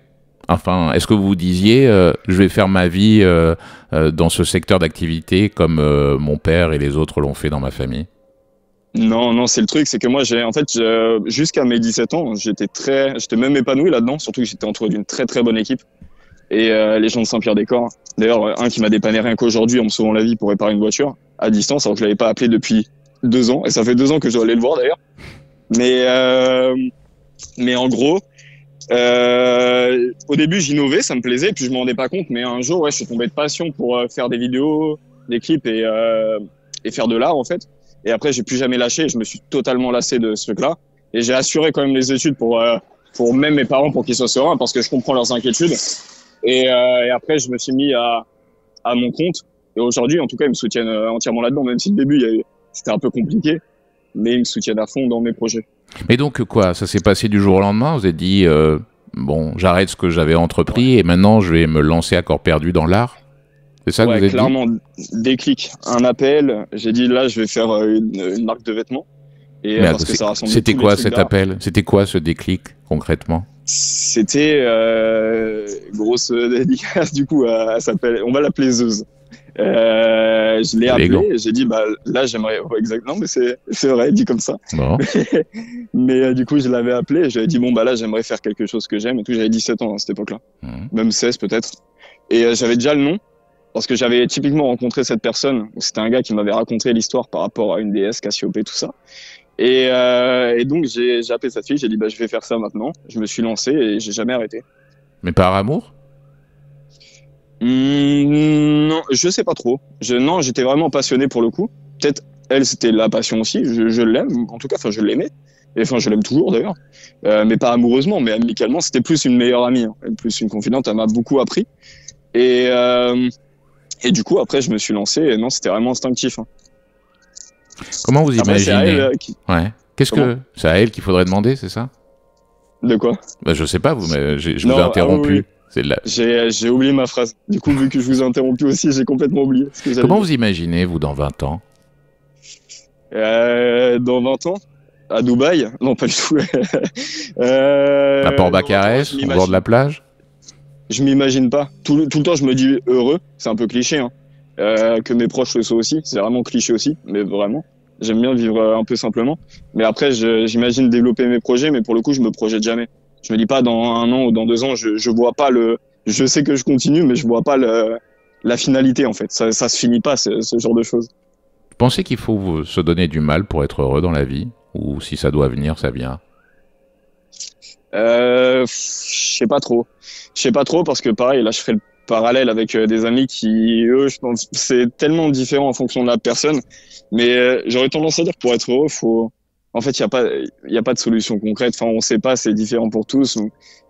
Enfin, est-ce que vous vous disiez, je vais faire ma vie dans ce secteur d'activité comme mon père et les autres l'ont fait dans ma famille? Non, c'est le truc, c'est que moi, jusqu'à mes 17 ans, j'étais même épanoui là-dedans, surtout que j'étais entouré d'une très très bonne équipe. Et les gens de Saint-Pierre-des-Corps, d'ailleurs, un qui m'a dépanné rien qu'aujourd'hui en me sauvant la vie pour réparer une voiture à distance, alors que je l'avais pas appelé depuis 2 ans, et ça fait 2 ans que je dois aller le voir d'ailleurs. Mais en gros, au début, j'innovais, ça me plaisait, puis je m'en rendais pas compte, mais un jour, je suis tombé de passion pour faire des vidéos, des clips et faire de l'art en fait. Et après, j'ai plus jamais lâché. Je me suis totalement lassé de ce truc-là. Et j'ai assuré quand même les études pour même mes parents, pour qu'ils soient sereins, parce que je comprends leurs inquiétudes. Et après, je me suis mis à mon compte. Et aujourd'hui, en tout cas, ils me soutiennent entièrement là-dedans, même si le début, c'était un peu compliqué. Mais ils me soutiennent à fond dans mes projets. Mais donc, quoi, ça s'est passé du jour au lendemain? Vous avez dit, bon, j'arrête ce que j'avais entrepris et maintenant, je vais me lancer à corps perdu dans l'art? C'est ça que vous avez dit? Clairement, déclic, un appel. J'ai dit là, je vais faire une marque de vêtements. Et parce que ça rassemble. C'était quoi cet appel? C'était quoi ce déclic concrètement? C'était grosse dédicace du coup. On va l'appeler Zeus. Je l'ai appelé. J'ai dit là j'aimerais. Exactement, mais c'est vrai, dit comme ça. Bon. Mais du coup je l'avais appelé. J'avais dit là j'aimerais faire quelque chose que j'aime et tout. J'avais 17 ans à cette époque-là, même 16 peut-être. Et j'avais déjà le nom. Parce que j'avais typiquement rencontré cette personne, c'était un gars qui m'avait raconté l'histoire par rapport à une déesse, Cassiopée, tout ça. Et donc j'ai appelé cette fille, j'ai dit je vais faire ça maintenant. Je me suis lancé et j'ai jamais arrêté. Mais par amour? Non, je sais pas trop. Non, j'étais vraiment passionné pour le coup. Peut-être elle, c'était la passion aussi. Je l'aime, en tout cas, je l'aimais. Et je l'aime toujours d'ailleurs. Mais pas amoureusement, mais amicalement. C'était plus une meilleure amie, hein, plus une confidente. Elle m'a beaucoup appris. Et du coup, après, je me suis lancé. Et non, c'était vraiment instinctif. Hein. Comment vous imaginez? Ouais. Comment? C'est à elle qu'il faudrait demander, c'est ça? De quoi? Je sais pas, je vous ai interrompu. Oui. J'ai oublié ma phrase. Du coup, vu que je vous ai interrompu aussi, j'ai complètement oublié. Comment vous imaginez, vous, dans 20 ans? Dans 20 ans? À Dubaï? Non, pas du tout. À Port-Baccarès, au bord de la plage? Je m'imagine pas. Tout le temps, je me dis heureux. C'est un peu cliché, hein. Que mes proches le soient aussi. C'est vraiment cliché aussi, mais vraiment. J'aime bien vivre un peu simplement. Mais après, j'imagine développer mes projets, mais pour le coup, je me projette jamais. Je me dis pas dans 1 an ou dans 2 ans, je vois pas je sais que je continue, mais je vois pas la finalité, en fait. Ça se finit pas, ce genre de choses. Vous pensez qu'il faut se donner du mal pour être heureux dans la vie? Ou si ça doit venir, ça vient? Je sais pas trop. Je sais pas trop parce que pareil, là, je ferai le parallèle avec des amis qui, eux, je pense, c'est tellement différent en fonction de la personne. Mais j'aurais tendance à dire que pour être heureux, en fait, il y a pas de solution concrète. Enfin, on sait pas, c'est différent pour tous.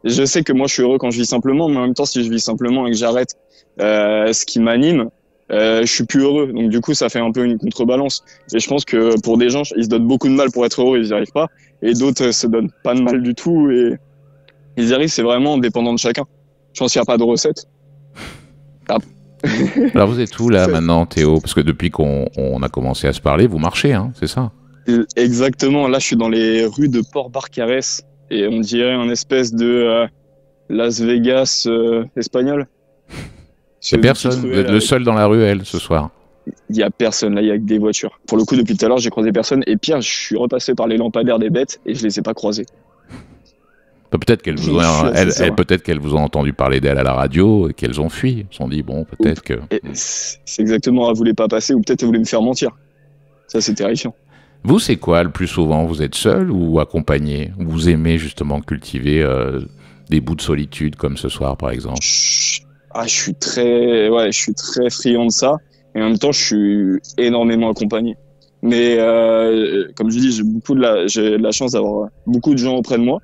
Je sais que moi, je suis heureux quand je vis simplement, mais en même temps, si je vis simplement et que j'arrête ce qui m'anime, je suis plus heureux. Donc du coup, ça fait un peu une contrebalance. Et je pense que pour des gens, ils se donnent beaucoup de mal pour être heureux, ils n'y arrivent pas. Et d'autres se donnent pas de mal du tout. ils y arrivent, c'est vraiment dépendant de chacun. Je pense qu'il n'y a pas de recette. Ah. Alors vous êtes où là maintenant, Théo? Parce que depuis qu'on a commencé à se parler, vous marchez, hein, c'est ça? Exactement, là je suis dans les rues de Port Barcarès et on dirait un espèce de Las Vegas espagnol. C'est personne, vous êtes le seul dans la ruelle ce soir. Il n'y a personne, là il y a que des voitures. Pour le coup, depuis tout à l'heure, j'ai croisé personne et pire, je suis repassé par les lampadaires des bêtes et je les ai pas croisés. Peut-être qu'elles vous peut-être qu'elles vous ont entendu parler d'elle à la radio et qu'elles ont fui. Elles se sont dit, bon, peut-être que... C'est exactement, elle voulait pas passer ou peut-être elle voulait me faire mentir. Ça, c'est terrifiant. Vous, c'est quoi le plus souvent? Vous êtes seul ou accompagné? Vous aimez justement cultiver des bouts de solitude comme ce soir, par exemple? Je suis très friand de ça. Et en même temps, je suis énormément accompagné. Mais comme je dis, j'ai de la chance d'avoir beaucoup de gens auprès de moi.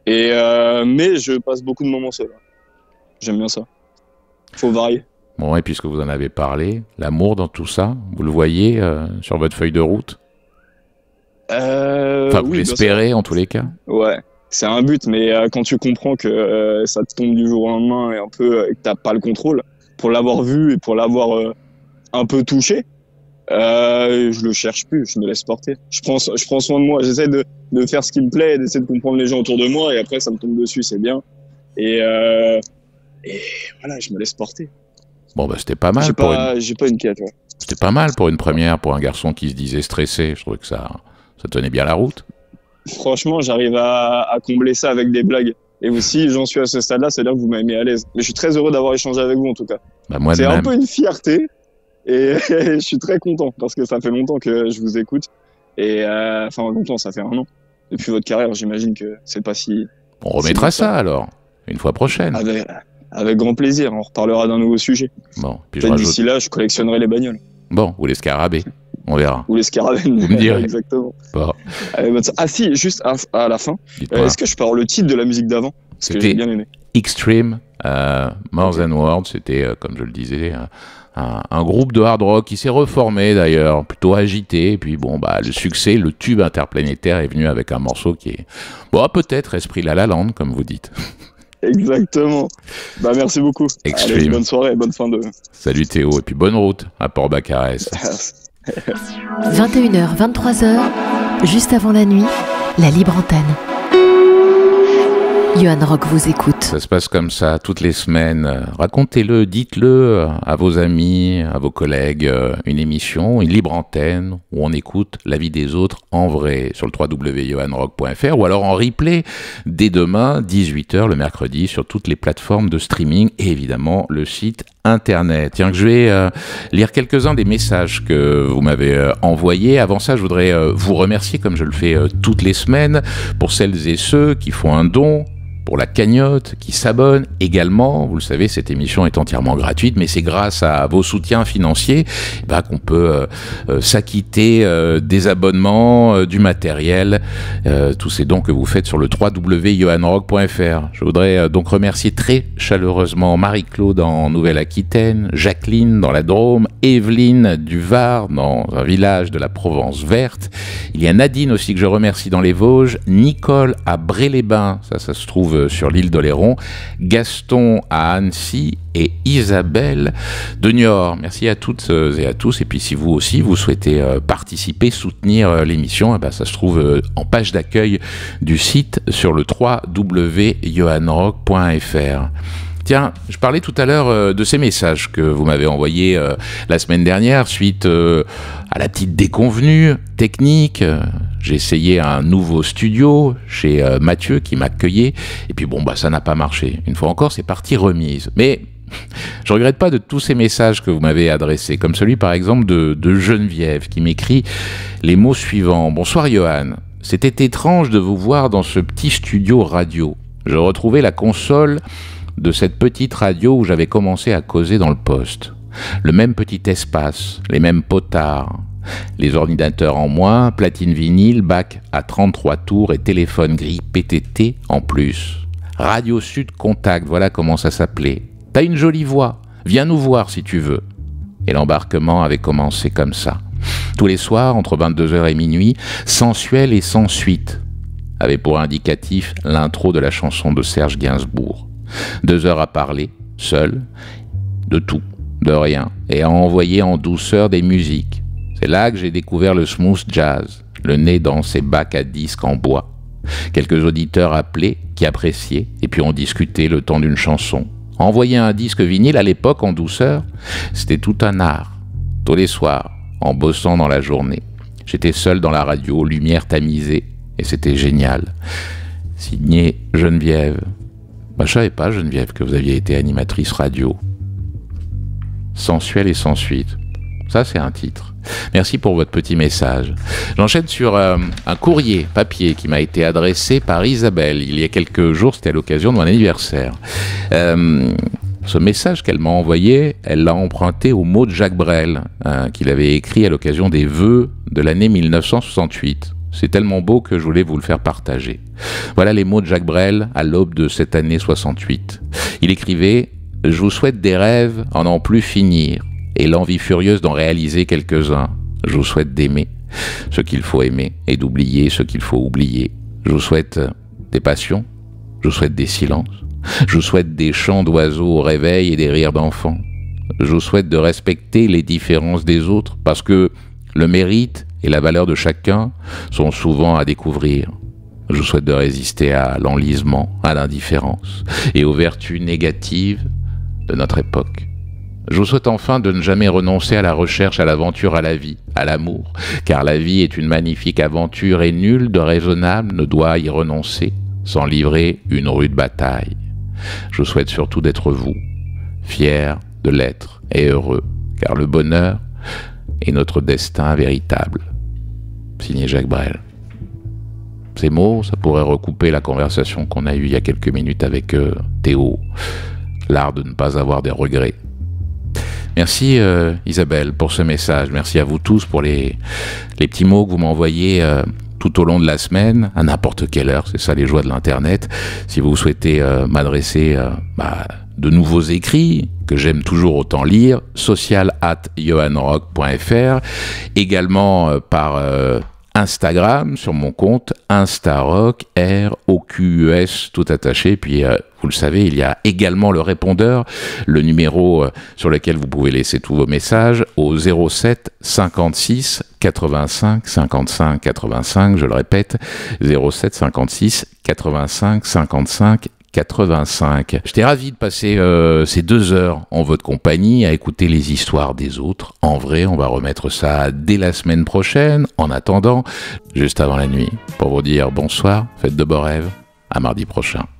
Mais je passe beaucoup de moments seul. J'aime bien ça. Faut varier. Bon, et puisque vous en avez parlé, l'amour dans tout ça, vous le voyez sur votre feuille de route? Enfin, vous l'espérez en tous les cas? Ouais, c'est un but, mais quand tu comprends que ça te tombe du jour au lendemain et un peu et que t'as pas le contrôle, pour l'avoir vu et pour l'avoir un peu touché, je le cherche plus, je me laisse porter. Je prends soin de moi, j'essaie de faire ce qui me plaît, d'essayer de comprendre les gens autour de moi et après ça me tombe dessus, c'est bien. Et voilà, je me laisse porter. Bon, bah c'était pas mal. J'ai pas une quête, ouais. C'était pas mal pour une première, pour un garçon qui se disait stressé. Je trouvais que ça tenait bien la route. Franchement, j'arrive à combler ça avec des blagues. Et aussi, j'en suis à ce stade-là, c'est-à-dire que vous m'avez mis à l'aise. Mais je suis très heureux d'avoir échangé avec vous, en tout cas. Bah, moi c'est de un même. peu une fierté. Et je suis très content, parce que ça fait longtemps que je vous écoute. Et enfin, longtemps, ça fait 1 an. Depuis votre carrière, j'imagine que c'est pas si... On remettra ça, alors, une fois prochaine. Avec grand plaisir, on reparlera d'un nouveau sujet. Bon, puis peut-être d'ici là, je collectionnerai les bagnoles. Bon, ou les scarabées. On verra. Ou les scarabées. Vous me direz. Exactement. Bon. Ah si, juste à la fin, est-ce que je peux avoir le titre de la musique d'avant? Parce que j'ai bien aimé. Extreme, More Than Words, c'était, comme je le disais, un groupe de hard rock qui s'est reformé d'ailleurs, plutôt agité, et puis bon, bah, le succès, le tube interplanétaire est venu avec un morceau qui est, bon, peut-être esprit La La Land, comme vous dites. Exactement. Bah, merci beaucoup. Extreme. Allez, bonne soirée, bonne fin de... Salut Théo, et puis bonne route à Port-Barcarès. 21h, 23h, juste avant la nuit, la libre antenne. Johan Rock vous écoute. Ça se passe comme ça toutes les semaines. Racontez-le, dites-le à vos amis, à vos collègues. Une émission, une libre antenne où on écoute la vie des autres en vrai sur le www.johanrock.fr ou alors en replay dès demain, 18h le mercredi sur toutes les plateformes de streaming et évidemment le site internet. Tiens, que je vais lire quelques-uns des messages que vous m'avez envoyés. Avant ça, je voudrais vous remercier comme je le fais toutes les semaines pour celles et ceux qui font un don, pour la cagnotte, qui s'abonne également. Vous le savez, cette émission est entièrement gratuite, mais c'est grâce à vos soutiens financiers qu'on peut s'acquitter des abonnements, du matériel, tous ces dons que vous faites sur le www.johanrock.fr. Je voudrais donc remercier très chaleureusement Marie-Claude en Nouvelle-Aquitaine, Jacqueline dans la Drôme, Evelyne du Var dans un village de la Provence verte. Il y a Nadine aussi que je remercie dans les Vosges, Nicole à Bray-les-Bains, ça se trouve sur l'île d'Oléron, Gaston à Annecy et Isabelle de Niort. Merci à toutes et à tous. Et puis si vous aussi vous souhaitez participer, soutenir l'émission, ça se trouve en page d'accueil du site sur le www.johanrock.fr. Tiens, je parlais tout à l'heure de ces messages que vous m'avez envoyés la semaine dernière suite à la petite déconvenue technique. J'ai essayé un nouveau studio chez Mathieu qui m'accueillait et puis bon, ça n'a pas marché. Une fois encore, c'est partie remise. Mais je regrette pas de tous ces messages que vous m'avez adressés, comme celui par exemple de Geneviève qui m'écrit les mots suivants. Bonsoir Johan, c'était étrange de vous voir dans ce petit studio radio. Je retrouvais la console de cette petite radio où j'avais commencé à causer dans le poste. Le même petit espace, les mêmes potards, les ordinateurs en moins, platine vinyle, bac à 33 tours et téléphone gris PTT en plus. Radio Sud Contact, voilà comment ça s'appelait. T'as une jolie voix, viens nous voir si tu veux. Et l'embarquement avait commencé comme ça. Tous les soirs, entre 22h et minuit, sensuel et sans suite. avait pour indicatif l'intro de la chanson de Serge Gainsbourg. 2 heures à parler, seul, de tout, de rien, et à envoyer en douceur des musiques. C'est là que j'ai découvert le smooth jazz, le nez dans ces bacs à disques en bois. Quelques auditeurs appelaient, qui appréciaient, et puis on discutait le temps d'une chanson. Envoyer un disque vinyle à l'époque en douceur, c'était tout un art. Tous les soirs, en bossant dans la journée. J'étais seul dans la radio, lumière tamisée, et c'était génial. Signé Geneviève. Je savais pas, Geneviève, que vous aviez été animatrice radio. Sensuelle et sans suite. Ça, c'est un titre. Merci pour votre petit message. J'enchaîne sur un courrier papier qui m'a été adressé par Isabelle. Il y a quelques jours, c'était à l'occasion de mon anniversaire. Ce message qu'elle m'a envoyé, elle l'a emprunté aux mots de Jacques Brel, qu'il avait écrit à l'occasion des vœux de l'année 1968. C'est tellement beau que je voulais vous le faire partager. Voilà les mots de Jacques Brel à l'aube de cette année 68. Il écrivait « Je vous souhaite des rêves en n'en plus finir, et l'envie furieuse d'en réaliser quelques-uns. Je vous souhaite d'aimer ce qu'il faut aimer, et d'oublier ce qu'il faut oublier. Je vous souhaite des passions, je vous souhaite des silences, je vous souhaite des chants d'oiseaux au réveil et des rires d'enfants. Je vous souhaite de respecter les différences des autres, parce que le mérite et la valeur de chacun sont souvent à découvrir. Je vous souhaite de résister à l'enlisement, à l'indifférence et aux vertus négatives de notre époque. Je vous souhaite enfin de ne jamais renoncer à la recherche, à l'aventure, à la vie, à l'amour, car la vie est une magnifique aventure et nul de raisonnable ne doit y renoncer sans livrer une rude bataille. Je vous souhaite surtout d'être vous, fiers de l'être et heureux, car le bonheur est notre destin véritable. Signé Jacques Brel. Ces mots, ça pourrait recouper la conversation qu'on a eue il y a quelques minutes avec Théo. L'art de ne pas avoir des regrets. Merci Isabelle pour ce message. Merci à vous tous pour les petits mots que vous m'envoyez tout au long de la semaine, à n'importe quelle heure. C'est ça les joies de l'Internet. Si vous souhaitez m'adresser de nouveaux écrits, que j'aime toujours autant lire, social@johanrock.fr, également par Instagram, sur mon compte Instarock, ROQUS, tout attaché. Puis, vous le savez, il y a également le répondeur, le numéro sur lequel vous pouvez laisser tous vos messages, au 07 56 85 55 85, je le répète, 07 56 85 55 85. J'étais ravi de passer ces 2 heures en votre compagnie à écouter les histoires des autres. En vrai, on va remettre ça dès la semaine prochaine. En attendant, juste avant la nuit, pour vous dire bonsoir, faites de beaux rêves, à mardi prochain.